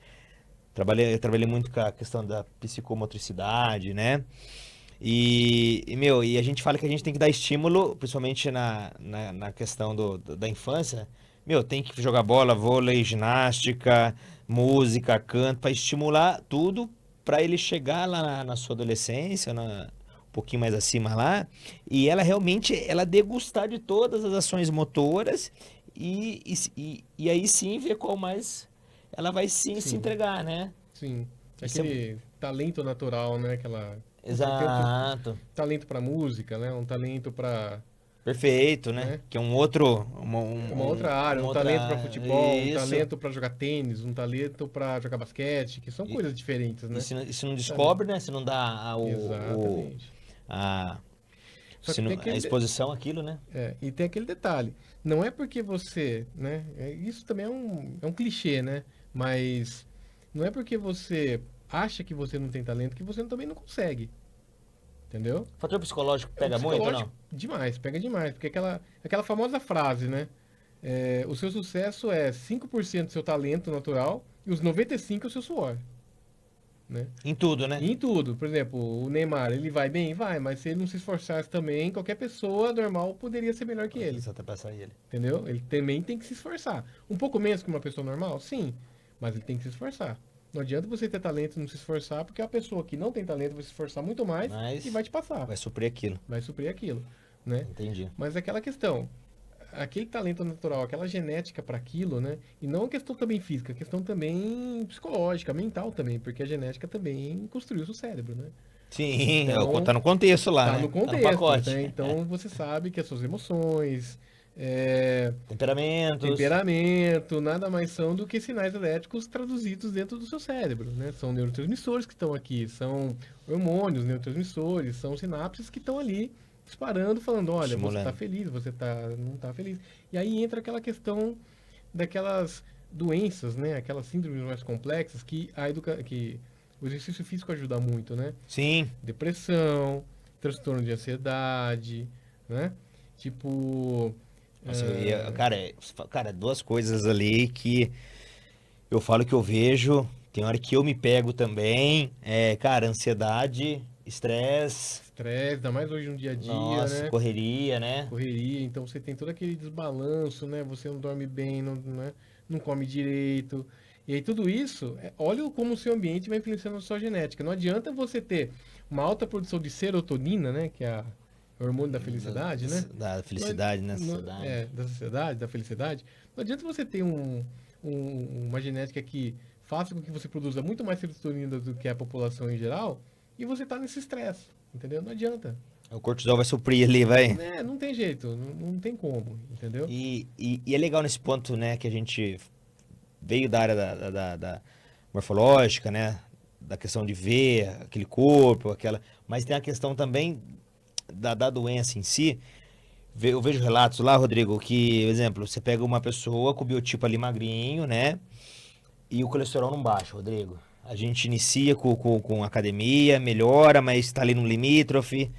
Speaker 1: Eu trabalhei muito com a questão da psicomotricidade, né? E a gente fala que a gente tem que dar estímulo, principalmente na questão da infância. Meu, tem que jogar bola, vôlei, ginástica, música, canto, para estimular tudo para ele chegar lá na sua adolescência, um pouquinho mais acima lá, e ela realmente ela degustar de todas as ações motoras e aí sim ver qual mais ela vai sim se
Speaker 2: Sim,
Speaker 1: entregar, né?
Speaker 2: sim.
Speaker 1: Isso é
Speaker 2: Aquele talento natural, né? Aquela. Puta, eu tenho
Speaker 1: exato.
Speaker 2: talento para música, né? Um talento para,
Speaker 1: Perfeito, né?
Speaker 2: né?
Speaker 1: Que é um outro,
Speaker 2: É uma outra área,
Speaker 1: uma
Speaker 2: um talento para
Speaker 1: outra,
Speaker 2: futebol, um
Speaker 1: isso.
Speaker 2: talento para jogar tênis, um talento para jogar basquete, que são
Speaker 1: E,
Speaker 2: coisas diferentes,
Speaker 1: e
Speaker 2: né?
Speaker 1: se não
Speaker 2: Talento.
Speaker 1: descobre, né? Se não dá
Speaker 2: Exatamente.
Speaker 1: a,
Speaker 2: Só que tem
Speaker 1: a
Speaker 2: aquele,
Speaker 1: exposição àquilo, né?
Speaker 2: e tem aquele detalhe. Não é porque você, né? Isso também é um clichê, né? Mas não é porque você acha que você não tem talento que você também não consegue, entendeu?
Speaker 1: Fator psicológico
Speaker 2: É o
Speaker 1: pega muito ou
Speaker 2: psicológico
Speaker 1: não?
Speaker 2: demais, pega demais, porque aquela famosa frase, né? O seu sucesso é 5% do seu talento natural e os 95% é o seu suor, né?
Speaker 1: Em tudo, né?
Speaker 2: E em tudo. Por exemplo, o Neymar, ele vai bem? Vai, mas se ele não se esforçasse também, qualquer pessoa normal poderia ser melhor que ele,
Speaker 1: Só até passar ele.
Speaker 2: entendeu? Ele também tem que se esforçar. Um pouco menos que uma pessoa normal? Sim, mas ele tem que se esforçar. Não adianta você ter talento e não se esforçar, porque a pessoa que não tem talento vai se esforçar muito mais
Speaker 1: Mas
Speaker 2: e vai te passar,
Speaker 1: vai suprir aquilo.
Speaker 2: vai suprir aquilo, né?
Speaker 1: Entendi.
Speaker 2: Mas é aquela questão, aquele talento natural, aquela genética para aquilo, né? E não a questão também física, a questão também psicológica, mental também, porque a genética também construiu o seu cérebro, né?
Speaker 1: Sim,
Speaker 2: Então,
Speaker 1: tá no contexto lá,
Speaker 2: tá
Speaker 1: né?
Speaker 2: no
Speaker 1: Tá no
Speaker 2: contexto,
Speaker 1: pacote.
Speaker 2: né? Então você sabe que as suas emoções,
Speaker 1: Temperamentos.
Speaker 2: temperamento, nada mais são do que sinais elétricos traduzidos dentro do seu cérebro, né? São neurotransmissores que estão aqui, são hormônios, neurotransmissores, são sinapses que estão ali disparando, falando, olha, você está
Speaker 1: Estimulando.
Speaker 2: feliz, não está feliz. E aí entra aquela questão daquelas doenças, né? Aquelas síndromes mais complexas que o exercício físico ajuda muito, né?
Speaker 1: Sim.
Speaker 2: Depressão, transtorno de ansiedade, né? Tipo,
Speaker 1: Nossa, cara, duas coisas ali que eu falo que eu vejo, tem hora que eu me pego também, cara, ansiedade, estresse,
Speaker 2: estresse, ainda mais hoje no dia a dia,
Speaker 1: nossa,
Speaker 2: né?
Speaker 1: correria, né?
Speaker 2: Correria, então você tem todo aquele desbalanço, né? Você não dorme bem, não, né? Não come direito. E aí tudo isso, olha como o seu ambiente vai influenciando a sua genética. Não adianta você ter uma alta produção de serotonina, né? Que é o hormônio da felicidade, né?
Speaker 1: Da felicidade, né?
Speaker 2: Da sociedade, da felicidade. Não adianta você ter uma genética que faça com que você produza muito mais serotonina do que a população em geral e você tá nesse estresse, entendeu? Não adianta.
Speaker 1: O cortisol vai suprir ali, vai.
Speaker 2: Não tem jeito, não tem como, entendeu?
Speaker 1: E é legal nesse ponto, né, que a gente veio da área da morfológica, né? Da questão de ver aquele corpo, mas tem a questão também da doença em si. Eu vejo relatos lá, Rodrigo, que, por exemplo, você pega uma pessoa com o biotipo ali magrinho, né? E o colesterol não baixa, Rodrigo. A gente inicia com academia, melhora, mas está ali no limítrofe.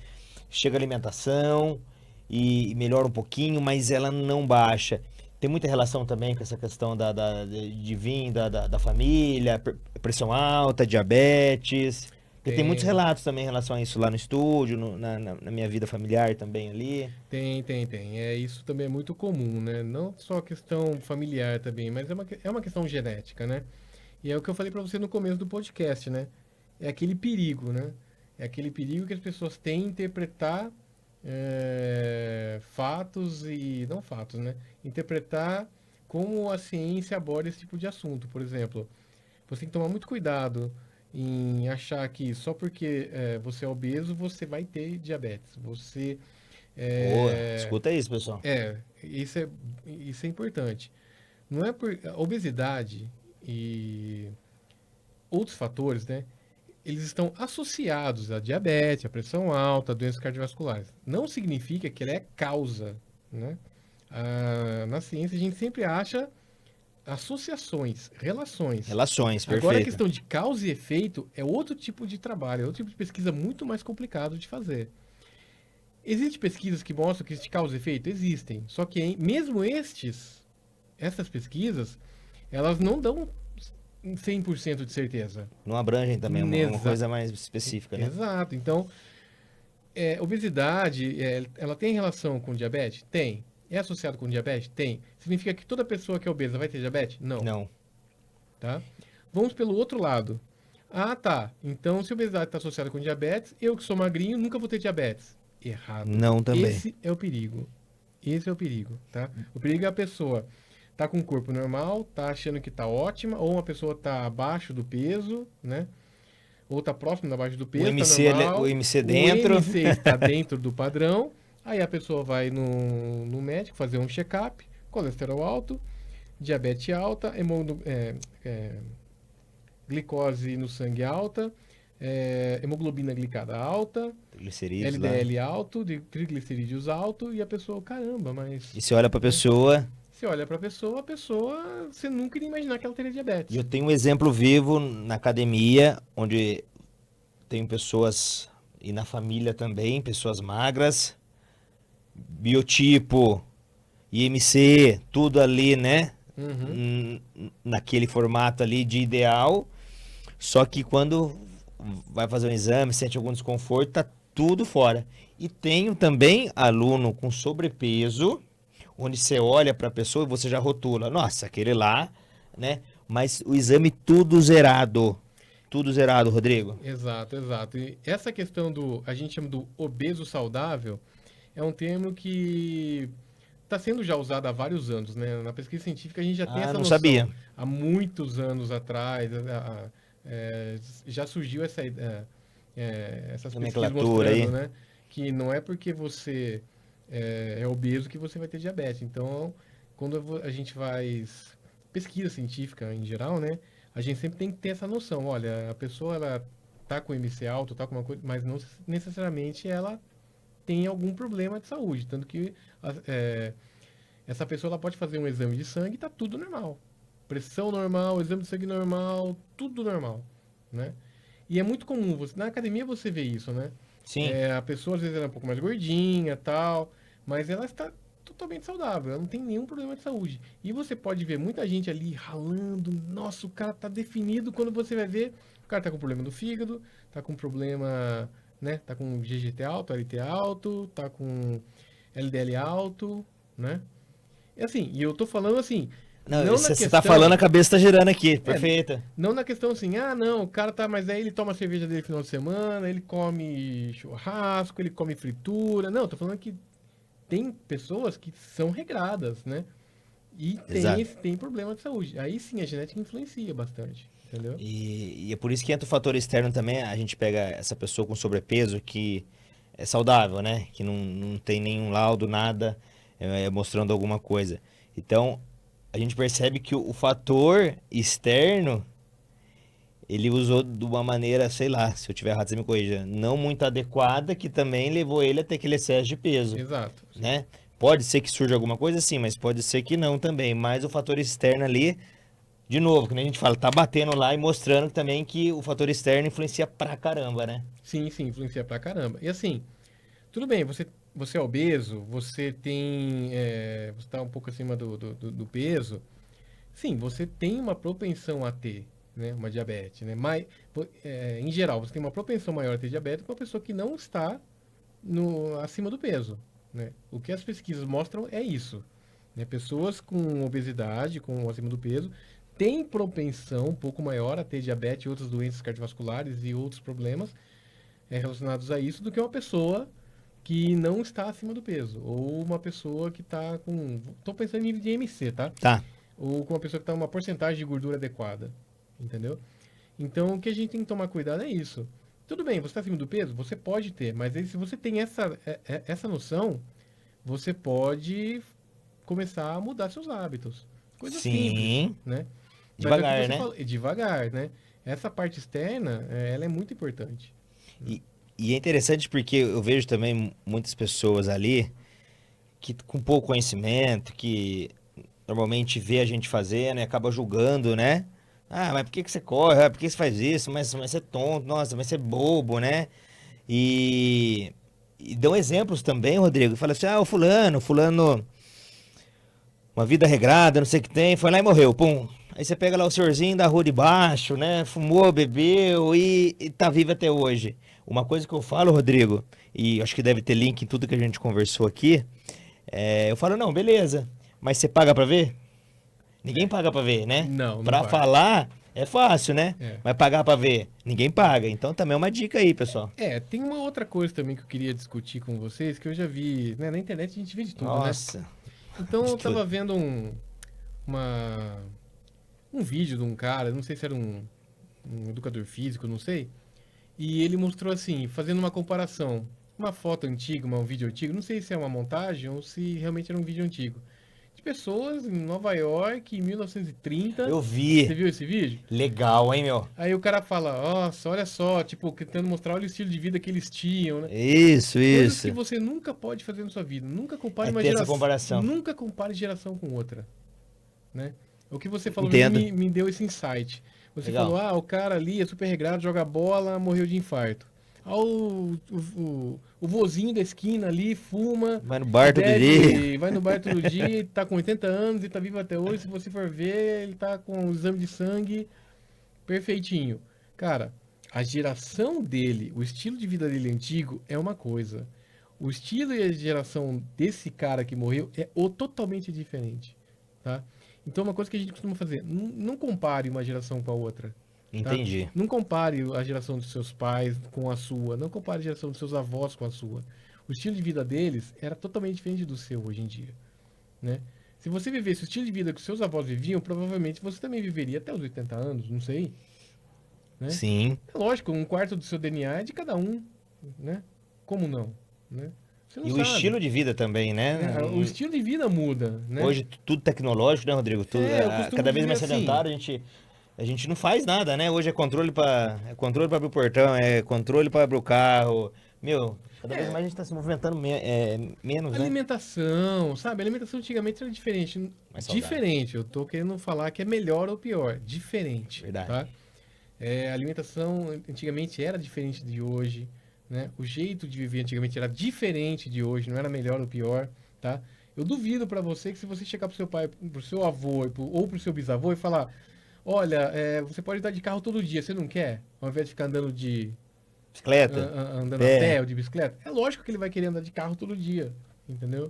Speaker 1: Chega a alimentação e melhora um pouquinho, mas ela não baixa. Tem muita relação também com essa questão de vir da família, pressão alta, diabetes. Porque tem muitos
Speaker 2: Tem,
Speaker 1: relatos também em relação a isso lá no estúdio, na minha vida familiar também ali.
Speaker 2: tem. Isso também é muito comum, né? Não só a questão familiar também, mas é uma questão genética, né? E é o que eu falei para você no começo do podcast, né? É aquele perigo, né? É aquele perigo que as pessoas têm em interpretar fatos e... Não fatos, né? Interpretar como a ciência aborda esse tipo de assunto. Por exemplo, você tem que tomar muito cuidado em achar que só porque você é obeso, você vai ter diabetes. Você...
Speaker 1: Pô,
Speaker 2: É,
Speaker 1: escuta isso, pessoal.
Speaker 2: isso é importante. Não é por... A obesidade e outros fatores, né? Eles estão associados à diabetes, à pressão alta, a doenças cardiovasculares. Não significa que ela é causa, né? Na ciência a gente sempre acha associações, relações.
Speaker 1: Relações,
Speaker 2: Agora a
Speaker 1: perfeito.
Speaker 2: questão de causa e efeito é outro tipo de trabalho, é outro tipo de pesquisa muito mais complicado de fazer. Existem pesquisas que mostram que existe causa e efeito? Existem. Só que mesmo essas pesquisas, elas não dão 100% de certeza.
Speaker 1: Não abrangem também, uma
Speaker 2: Exato.
Speaker 1: coisa mais específica, né?
Speaker 2: Exato. Então, obesidade, ela tem relação com diabetes? Tem. É associado com diabetes? Tem. Significa que toda pessoa que é obesa vai ter diabetes? Não.
Speaker 1: Não.
Speaker 2: Tá? Vamos pelo outro lado. Ah, tá. Então, se a obesidade está associada com diabetes, eu que sou magrinho nunca vou ter diabetes. Errado.
Speaker 1: Não também.
Speaker 2: Esse é o perigo. Esse é o perigo, tá? O perigo é a pessoa tá com o corpo normal, tá achando que tá ótima, ou uma pessoa tá abaixo do peso, né? Ou tá próximo da abaixo do peso, tá normal.
Speaker 1: O MC dentro.
Speaker 2: O MC está dentro do padrão. Aí a pessoa vai no médico fazer um check-up, colesterol alto, diabetes alta, glicose no sangue alta, hemoglobina glicada alta,
Speaker 1: Triglicerídeos
Speaker 2: LDL
Speaker 1: lá.
Speaker 2: alto, triglicerídeos alto, e a pessoa, caramba, mas...
Speaker 1: E você olha pra pessoa.
Speaker 2: Você olha pra pessoa, você nunca iria imaginar que ela teria
Speaker 1: E
Speaker 2: diabetes.
Speaker 1: eu tenho um exemplo vivo na academia, onde tem pessoas, e na família também, pessoas magras, biotipo IMC, tudo ali, né?
Speaker 2: Uhum.
Speaker 1: Naquele formato ali de ideal. Só que quando vai fazer um exame, sente algum desconforto, tá tudo fora. E tenho também aluno com sobrepeso, onde você olha para a pessoa e você já rotula. Nossa, aquele lá, né? Mas o exame tudo zerado. Tudo zerado, Rodrigo.
Speaker 2: Exato, exato. E essa questão a gente chama do obeso saudável, é um termo que está sendo já usado há vários anos, né? Na pesquisa científica a gente já tem
Speaker 1: Ah,
Speaker 2: essa
Speaker 1: não
Speaker 2: noção.
Speaker 1: sabia.
Speaker 2: Há muitos anos atrás, já surgiu essas pesquisas
Speaker 1: Nomenclatura
Speaker 2: mostrando,
Speaker 1: aí.
Speaker 2: né? Que não é porque você é obeso que você vai ter diabetes. Então, quando a gente faz pesquisa científica em geral, né? A gente sempre tem que ter essa noção. Olha, a pessoa ela tá com IMC alto, tá com uma coisa, mas não necessariamente ela tem algum problema de saúde. Tanto que essa pessoa ela pode fazer um exame de sangue e tá tudo normal. Pressão normal, exame de sangue normal, tudo normal, né? E é muito comum, na academia você vê isso, né?
Speaker 1: Sim.
Speaker 2: A pessoa às vezes ela é um pouco mais gordinha, tal, mas ela está totalmente saudável, ela não tem nenhum problema de saúde. E você pode ver muita gente ali ralando, nossa, o cara tá definido, quando você vai ver, o cara tá com problema do fígado, tá com problema, né? Tá com GGT alto, LT alto, tá com LDL alto, né? E assim, e eu tô falando assim,
Speaker 1: Não,
Speaker 2: não na
Speaker 1: você tá falando, a
Speaker 2: questão,
Speaker 1: cabeça tá girando aqui.
Speaker 2: é,
Speaker 1: Perfeita.
Speaker 2: não na questão assim, ah, não, o cara tá, mas aí ele toma a cerveja dele no final de semana, ele come churrasco, ele come fritura. Não, tô falando que tem pessoas que são regradas, né? E
Speaker 1: Exato.
Speaker 2: tem problema de saúde. Aí sim, a genética influencia bastante, entendeu?
Speaker 1: E é por isso que entra o fator externo também. A gente pega essa pessoa com sobrepeso que é saudável, né? Que não tem nenhum laudo, nada mostrando alguma coisa. Então, a gente percebe que o fator externo, ele usou de uma maneira, sei lá, se eu tiver errado, você me corrija, não muito adequada, que também levou ele a ter aquele excesso de peso,
Speaker 2: Exato, sim.
Speaker 1: né? Pode ser que surja alguma coisa, sim, mas pode ser que não também. Mas o fator externo ali, de novo, que nem a gente fala, tá batendo lá e mostrando também que o fator externo influencia pra caramba, né?
Speaker 2: Sim, sim, influencia pra caramba. E assim, tudo bem, você é obeso, você tem. Você tá um pouco acima do peso. Sim, você tem uma propensão a ter, né, uma diabetes, né? Mas, em geral, você tem uma propensão maior a ter diabetes que uma pessoa que não está acima do peso, né? O que as pesquisas mostram é isso, né? Pessoas com obesidade, com acima do peso, têm propensão um pouco maior a ter diabetes e outras doenças cardiovasculares e outros problemas relacionados a isso do que uma pessoa que não está acima do peso ou uma pessoa que está com, estou pensando em nível de IMC, tá?
Speaker 1: Tá.
Speaker 2: Ou com uma pessoa que está com uma porcentagem de gordura adequada, entendeu? Então, o que a gente tem que tomar cuidado é isso. Tudo bem, você está acima do peso? Você pode ter, mas aí, se você tem essa noção, você pode começar a mudar seus hábitos. Coisa simples,
Speaker 1: Sim.
Speaker 2: né? Mas é o que
Speaker 1: Devagar,
Speaker 2: você
Speaker 1: né?
Speaker 2: falou, devagar, né? Essa parte externa, ela é muito importante.
Speaker 1: E, e é interessante porque eu vejo também muitas pessoas ali que com pouco conhecimento, que normalmente vê a gente fazendo e acaba julgando, né? Ah, mas por que que você corre? Ah, por que você faz isso? Mas você é tonto, nossa, mas você é bobo, né? E dão exemplos também, Rodrigo. Fala assim, ah, o fulano, uma vida regrada, não sei o que tem, foi lá e morreu, pum. Aí você pega lá o senhorzinho da rua de baixo, né? Fumou, bebeu e tá vivo até hoje. Uma coisa que eu falo, Rodrigo, e acho que deve ter link em tudo que a gente conversou aqui, eu falo, não, beleza, mas você paga pra ver? Ninguém paga pra ver, né?
Speaker 2: Não, não
Speaker 1: Pra
Speaker 2: paga.
Speaker 1: falar é fácil, né?
Speaker 2: É.
Speaker 1: Mas pagar pra ver, ninguém paga. Então também é uma dica aí, pessoal.
Speaker 2: Tem uma outra coisa também que eu queria discutir com vocês, que eu já vi, né, na internet a gente vê de tudo, né?
Speaker 1: Nossa,
Speaker 2: Então
Speaker 1: de
Speaker 2: eu
Speaker 1: tudo.
Speaker 2: tava vendo uma, um vídeo de um cara, não sei se era um educador físico, não sei, e ele mostrou assim, fazendo uma comparação, uma foto antiga, um vídeo antigo, não sei se é uma montagem ou se realmente era um vídeo antigo, de pessoas em Nova York em 1930.
Speaker 1: Eu
Speaker 2: Você
Speaker 1: vi.
Speaker 2: viu esse vídeo?
Speaker 1: Legal, hein, meu?
Speaker 2: Aí o cara fala, nossa, olha só, tipo, tentando mostrar olha o estilo de vida que eles tinham, né?
Speaker 1: Isso,
Speaker 2: Coisas que
Speaker 1: isso.
Speaker 2: você nunca pode fazer na sua vida. Nunca compare
Speaker 1: É
Speaker 2: uma
Speaker 1: ter essa
Speaker 2: geração,
Speaker 1: comparação.
Speaker 2: nunca compare geração com outra, né? O que você falou
Speaker 1: Entendo.
Speaker 2: me deu esse insight. Você falou,
Speaker 1: Legal.
Speaker 2: ah, o cara ali é super regrado, joga bola, morreu de infarto. O vozinho da esquina ali fuma.
Speaker 1: Vai no bar todo dia.
Speaker 2: Vai no bar todo dia, tá com 80 anos e tá vivo até hoje. Se você for ver, ele tá com o exame de sangue perfeitinho. Cara, a geração dele, o estilo de vida dele antigo é uma coisa. O estilo e a geração desse cara que morreu é totalmente diferente, tá? Então, uma coisa que a gente costuma fazer, não compare uma geração com a outra. Tá?
Speaker 1: Entendi.
Speaker 2: Não compare a geração dos seus pais com a sua. Não compare a geração dos seus avós com a sua. O estilo de vida deles era totalmente diferente do seu hoje em dia, né? Se você vivesse o estilo de vida que os seus avós viviam, provavelmente você também viveria até os 80 anos, não sei. Né?
Speaker 1: Sim.
Speaker 2: É lógico, um quarto do seu DNA é de cada um, né? Como não? Né? Você não
Speaker 1: E o
Speaker 2: sabe.
Speaker 1: estilo de vida também, né?
Speaker 2: O estilo de vida muda, né?
Speaker 1: Hoje tudo tecnológico, né, Rodrigo? Tudo,
Speaker 2: Eu costumo
Speaker 1: cada vez
Speaker 2: dizer
Speaker 1: mais
Speaker 2: assim,
Speaker 1: sedentário, a gente não faz nada, né? Hoje é controle para abrir o portão, é controle para abrir o carro. Meu, cada vez mais a gente está se movimentando menos, né?
Speaker 2: alimentação, sabe? A alimentação antigamente era diferente.
Speaker 1: Mais saudável.
Speaker 2: Diferente, eu tô querendo falar que é melhor ou pior. Diferente.
Speaker 1: Verdade.
Speaker 2: Tá? A alimentação antigamente era diferente de hoje, né? O jeito de viver antigamente era diferente de hoje, não era melhor ou pior, tá? Eu duvido pra você que se você chegar pro seu pai, pro seu avô ou pro seu bisavô e falar, olha, você pode andar de carro todo dia, você não quer? Ao invés de ficar andando de
Speaker 1: Bicicleta?
Speaker 2: andando a pé ou de bicicleta, é lógico que ele vai querer andar de carro todo dia, entendeu?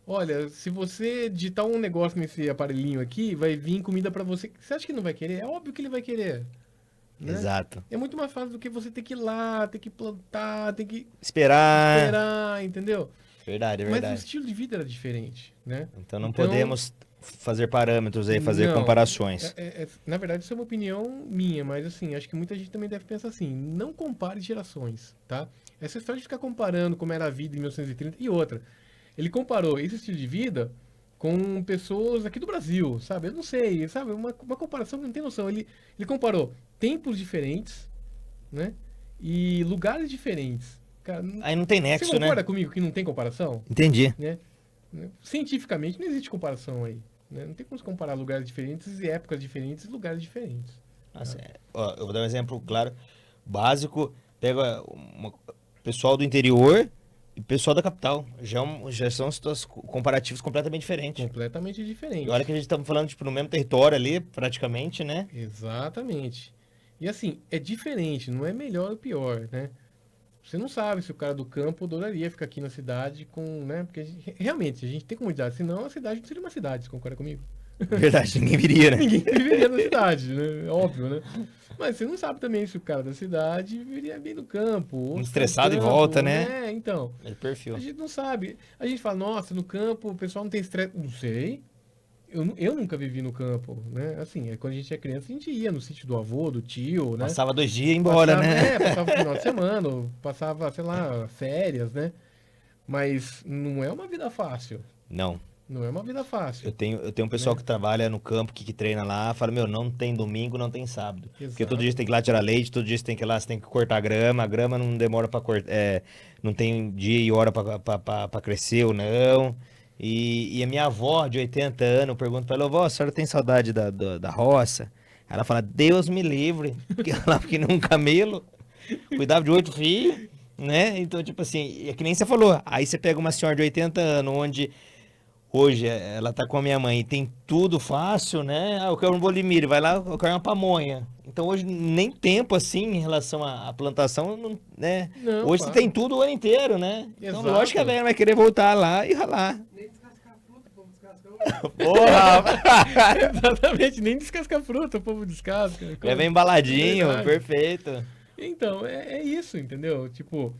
Speaker 2: Olha, se você digitar um negócio nesse aparelhinho aqui, vai vir comida pra você. Você acha que não vai querer? É óbvio que ele vai querer. Né?
Speaker 1: Exato.
Speaker 2: É muito mais fácil do que você ter que ir lá, ter que plantar, ter que
Speaker 1: Esperar.
Speaker 2: entendeu?
Speaker 1: Verdade, é
Speaker 2: Mas o
Speaker 1: verdade.
Speaker 2: estilo de vida era diferente, né?
Speaker 1: Então não podemos fazer parâmetros aí, fazer
Speaker 2: Não,
Speaker 1: comparações.
Speaker 2: na verdade, isso é uma opinião minha, mas assim, acho que muita gente também deve pensar assim, não compare gerações, tá? Essa história de ficar comparando como era a vida em 1930 e outra. Ele comparou esse estilo de vida com pessoas aqui do Brasil, sabe? Eu não sei, sabe? Uma comparação que não tem noção. Ele comparou tempos diferentes, né? E lugares diferentes. Cara,
Speaker 1: Aí não tem
Speaker 2: você
Speaker 1: nexo,
Speaker 2: concorda
Speaker 1: né?
Speaker 2: comigo que não tem comparação?
Speaker 1: Entendi.
Speaker 2: Né? Cientificamente não existe comparação aí. Né? Não tem como se comparar lugares diferentes e épocas diferentes e lugares diferentes.
Speaker 1: Nossa, ó, eu vou dar um exemplo claro, básico. Pega pessoal do interior e pessoal da capital. Já são situações comparativos completamente diferentes.
Speaker 2: Completamente diferente.
Speaker 1: E olha que a gente estamos falando, tipo, no mesmo território ali, praticamente, né?
Speaker 2: Exatamente. E assim, é diferente, não é melhor ou pior, né? Você não sabe se o cara do campo adoraria ficar aqui na cidade com, né? Porque realmente, a gente tem comunidade, senão a cidade não seria uma cidade, você concorda comigo?
Speaker 1: Verdade, ninguém viria, né?
Speaker 2: Ninguém viveria na cidade, né? É óbvio, né? Mas você não sabe também se o cara da cidade viveria bem no campo. Ou
Speaker 1: Estressado
Speaker 2: no
Speaker 1: em
Speaker 2: campo,
Speaker 1: volta, né?
Speaker 2: Então.
Speaker 1: É perfil.
Speaker 2: A gente não sabe. A gente fala, nossa, no campo o pessoal não tem estresse. Não sei. Eu nunca vivi no campo, né? Assim, quando a gente é criança, a gente ia no sítio do avô, do tio, né?
Speaker 1: Passava 2 dias e ia embora, né?
Speaker 2: Passava o final de semana, passava, sei lá, férias, né? Mas não é uma vida fácil.
Speaker 1: Não.
Speaker 2: Não é uma vida fácil.
Speaker 1: Eu tenho um pessoal que trabalha no campo, que treina lá, fala, meu, não tem domingo, não tem sábado. Porque todo
Speaker 2: Exato.
Speaker 1: dia você tem que ir lá tirar leite, todo dia você tem que ir lá, você tem que cortar a grama não demora pra cortar, não tem dia e hora pra crescer ou não. E a minha avó, de 80 anos, eu pergunto pra ela, vó, a senhora tem saudade da roça? Ela fala, Deus me livre, porque ela que nem um camelo, cuidava de 8 filhos, né? Então, tipo assim, é que nem você falou, aí você pega uma senhora de 80 anos, onde hoje ela tá com a minha mãe e tem tudo fácil, né? Ah, eu quero um bolo de milho, vai lá, eu quero uma pamonha. Então hoje nem tempo assim em relação à plantação, né?
Speaker 2: Não,
Speaker 1: Hoje
Speaker 2: claro.
Speaker 1: você tem tudo o ano inteiro, né? Então
Speaker 2: Exato.
Speaker 1: lógico que a velha vai querer voltar lá e ralar.
Speaker 3: Nem descascar a fruta, o povo descasca.
Speaker 1: Porra!
Speaker 2: Exatamente, nem descasca fruta, o povo descasca.
Speaker 1: Já vem embaladinho,
Speaker 2: Verdade.
Speaker 1: perfeito.
Speaker 2: Então, é isso, entendeu? Tipo,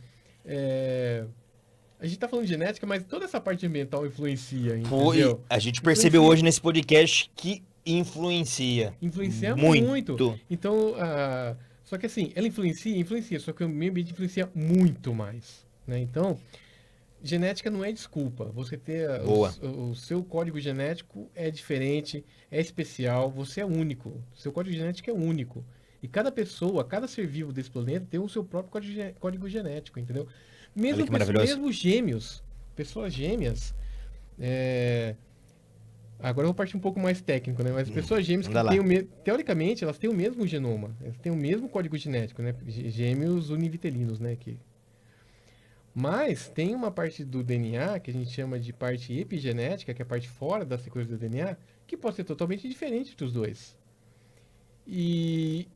Speaker 2: a gente tá falando de genética, mas toda essa parte ambiental influencia,
Speaker 1: Pô, e
Speaker 2: entendeu?
Speaker 1: a gente percebeu
Speaker 2: Influencia.
Speaker 1: hoje nesse podcast que influencia.
Speaker 2: Influencia
Speaker 1: muito.
Speaker 2: muito. Então, só que assim, ela influencia, só que o meio ambiente influencia muito mais, né? Então, genética não é desculpa. Você ter
Speaker 1: Boa.
Speaker 2: o seu código genético é diferente, é especial, você é único. Seu código genético é único. E cada pessoa, cada ser vivo desse planeta tem o seu próprio código genético, entendeu? Mesmo,
Speaker 1: que maravilhoso.
Speaker 2: mesmo gêmeos, pessoas gêmeas, Agora eu vou partir um pouco mais técnico, né? Mas as pessoas gêmeas que
Speaker 1: Manda lá.
Speaker 2: têm teoricamente, elas têm o mesmo genoma. Elas têm o mesmo código genético, né? Gêmeos univitelinos, né? Mas tem uma parte do DNA que a gente chama de parte epigenética, que é a parte fora da sequência do DNA, que pode ser totalmente diferente dos dois. E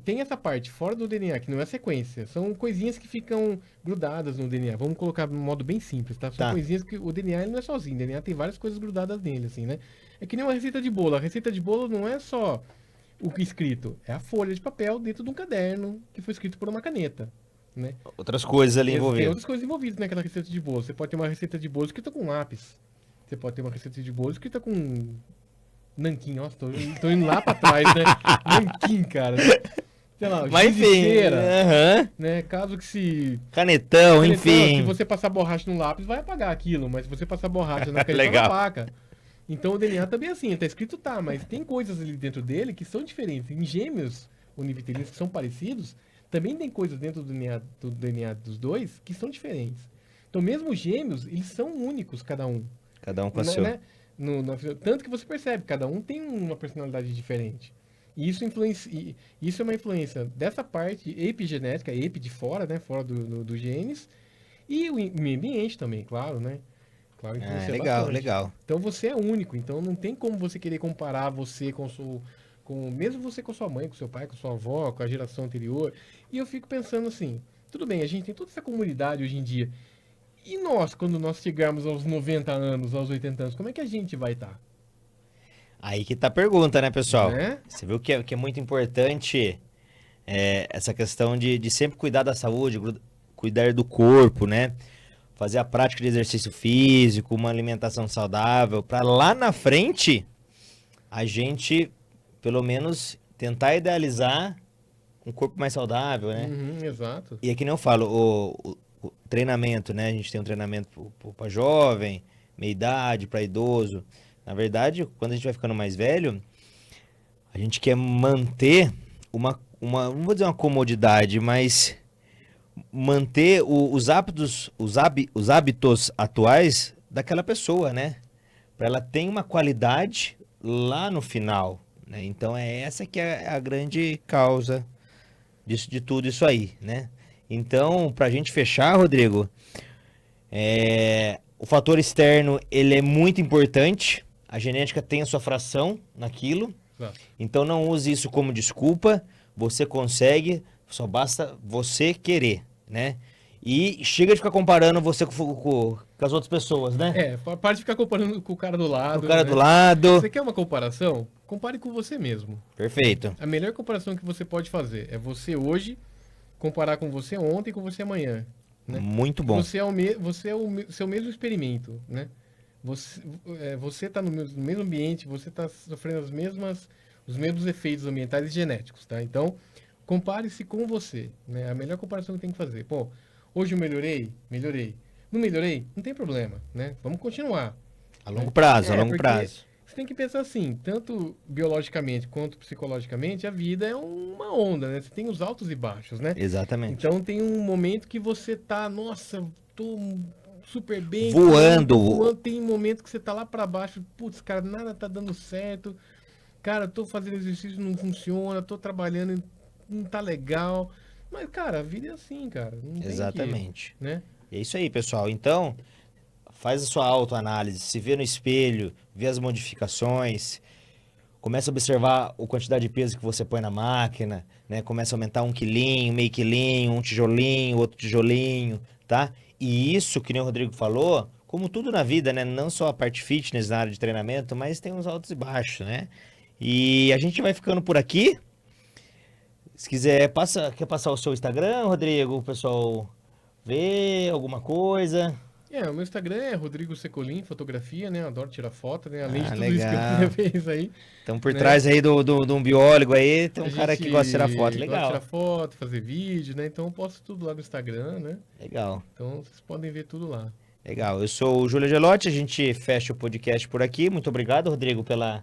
Speaker 2: tem essa parte fora do DNA, que não é sequência. São coisinhas que ficam grudadas no DNA. Vamos colocar de um modo bem simples, tá? São
Speaker 1: Tá.
Speaker 2: coisinhas que o DNA ele não é sozinho. O DNA tem várias coisas grudadas nele, assim, né? É que nem uma receita de bolo. A receita de bolo não é só o que é escrito. É a folha de papel dentro de um caderno que foi escrito por uma caneta, né?
Speaker 1: Outras coisas ali
Speaker 2: Tem
Speaker 1: envolvidas.
Speaker 2: outras coisas envolvidas naquela receita de bolo. Você pode ter uma receita de bolo escrita com lápis. Você pode ter uma receita de bolo escrita com nanquim. Nossa, tô indo lá pra trás, né? Nanquim, cara. Sei lá,
Speaker 1: Mas
Speaker 2: giz de
Speaker 1: enfim,
Speaker 2: cera,
Speaker 1: aham.
Speaker 2: né? Caso que se...
Speaker 1: Canetão,
Speaker 2: Se
Speaker 1: enfim.
Speaker 2: você passar borracha no lápis, vai apagar aquilo. Mas se você passar borracha na caneta,
Speaker 1: Legal.
Speaker 2: não apaga. Então o DNA também é assim. Tá escrito tá, mas tem coisas ali dentro dele que são diferentes. Em gêmeos univitelinos que são parecidos, também tem coisas dentro do DNA dos dois que são diferentes. Então mesmo os gêmeos, eles são únicos, cada um.
Speaker 1: Cada um com a sua.
Speaker 2: Né? Tanto que você percebe, cada um tem uma personalidade diferente. E isso é uma influência dessa parte epigenética, epi de fora, né? Fora dos genes. E o meio ambiente também, claro, né? Claro, influencia
Speaker 1: Legal,
Speaker 2: bastante.
Speaker 1: legal.
Speaker 2: Então você é único, então não tem como você querer comparar você mesmo você com sua mãe, com seu pai, com sua avó, com a geração anterior. E eu fico pensando assim, tudo bem, a gente tem toda essa comunidade hoje em dia. E nós, quando nós chegarmos aos 90 anos, aos 80 anos, como é que a gente vai estar?
Speaker 1: Aí que tá a pergunta, né, pessoal?
Speaker 2: Né?
Speaker 1: Você viu que é muito importante essa questão de sempre cuidar da saúde, cuidar do corpo, né? Fazer a prática de exercício físico, uma alimentação saudável, para lá na frente a gente, pelo menos, tentar idealizar um corpo mais saudável, né?
Speaker 2: Uhum, exato.
Speaker 1: E é que nem eu falo, o treinamento, né? A gente tem um treinamento para jovem, meia idade, para idoso. Na verdade, quando a gente vai ficando mais velho, a gente quer manter não vou dizer uma comodidade, mas manter os hábitos atuais daquela pessoa, né? Para ela ter uma qualidade lá no final, né? Então é essa que é a grande causa de tudo isso aí, né? Então, pra gente fechar, Rodrigo, o fator externo, ele é muito importante. A genética tem a sua fração naquilo.
Speaker 2: Exato.
Speaker 1: Então não use isso como desculpa. Você consegue, só basta você querer, né? E chega de ficar comparando você com as outras pessoas, né?
Speaker 2: Para de ficar comparando com o cara do lado.
Speaker 1: O cara
Speaker 2: né?
Speaker 1: do lado.
Speaker 2: Você quer uma comparação? Compare com você mesmo.
Speaker 1: Perfeito.
Speaker 2: A melhor comparação que você pode fazer é você hoje comparar com você ontem e com você amanhã. Né?
Speaker 1: Muito bom.
Speaker 2: Você é o seu mesmo experimento, né? Você está no mesmo ambiente, você está sofrendo os mesmos efeitos ambientais e genéticos, tá? Então, compare-se com você, né? A melhor comparação que tem que fazer. Pô, hoje eu melhorei? Melhorei. Não melhorei? Não tem problema, né? Vamos continuar.
Speaker 1: A longo prazo, a longo
Speaker 2: porque
Speaker 1: prazo.
Speaker 2: Você tem que pensar assim, tanto biologicamente quanto psicologicamente, a vida é uma onda, né? Você tem os altos e baixos, né?
Speaker 1: Exatamente.
Speaker 2: Então tem um momento que você tá, nossa, tô super bem.
Speaker 1: Voando.
Speaker 2: Tem um momento que você tá lá pra baixo, putz, cara, nada tá dando certo. Cara, tô fazendo exercício, não funciona, tô trabalhando, não tá legal. Mas, cara, a vida é assim, cara. Não tem
Speaker 1: Exatamente.
Speaker 2: né?
Speaker 1: É isso aí, pessoal. Então, faz a sua autoanálise, se vê no espelho, vê as modificações, começa a observar a quantidade de peso que você põe na máquina, né? Começa a aumentar 1 quilinho, meio quilinho, um tijolinho, outro tijolinho, tá? E isso, que nem o Rodrigo falou, como tudo na vida, né? Não só a parte fitness na área de treinamento, mas tem uns altos e baixos, né? E a gente vai ficando por aqui. Se quiser, quer passar o seu Instagram, Rodrigo? O pessoal vê alguma coisa?
Speaker 2: O meu Instagram é Rodrigo Secolin, fotografia, né? Eu adoro tirar foto, né? Além de tudo
Speaker 1: legal.
Speaker 2: isso que eu fiz aí.
Speaker 1: Então, por
Speaker 2: Né?
Speaker 1: trás aí de um biólogo aí, tem um
Speaker 2: A
Speaker 1: cara
Speaker 2: gente
Speaker 1: que gosta de tirar foto.
Speaker 2: gosta de
Speaker 1: Legal.
Speaker 2: tirar foto, fazer vídeo, né? Então eu posto tudo lá no Instagram, né?
Speaker 1: Legal.
Speaker 2: Então vocês podem ver tudo lá.
Speaker 1: Legal. Eu sou o Júlio Gelotti, a gente fecha o podcast por aqui. Muito obrigado, Rodrigo, pela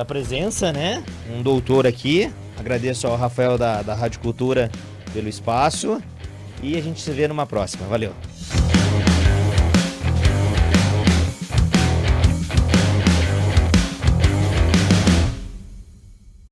Speaker 1: presença, né? Um doutor aqui. Agradeço ao Rafael da Rádio Cultura pelo espaço. E a gente se vê numa próxima. Valeu.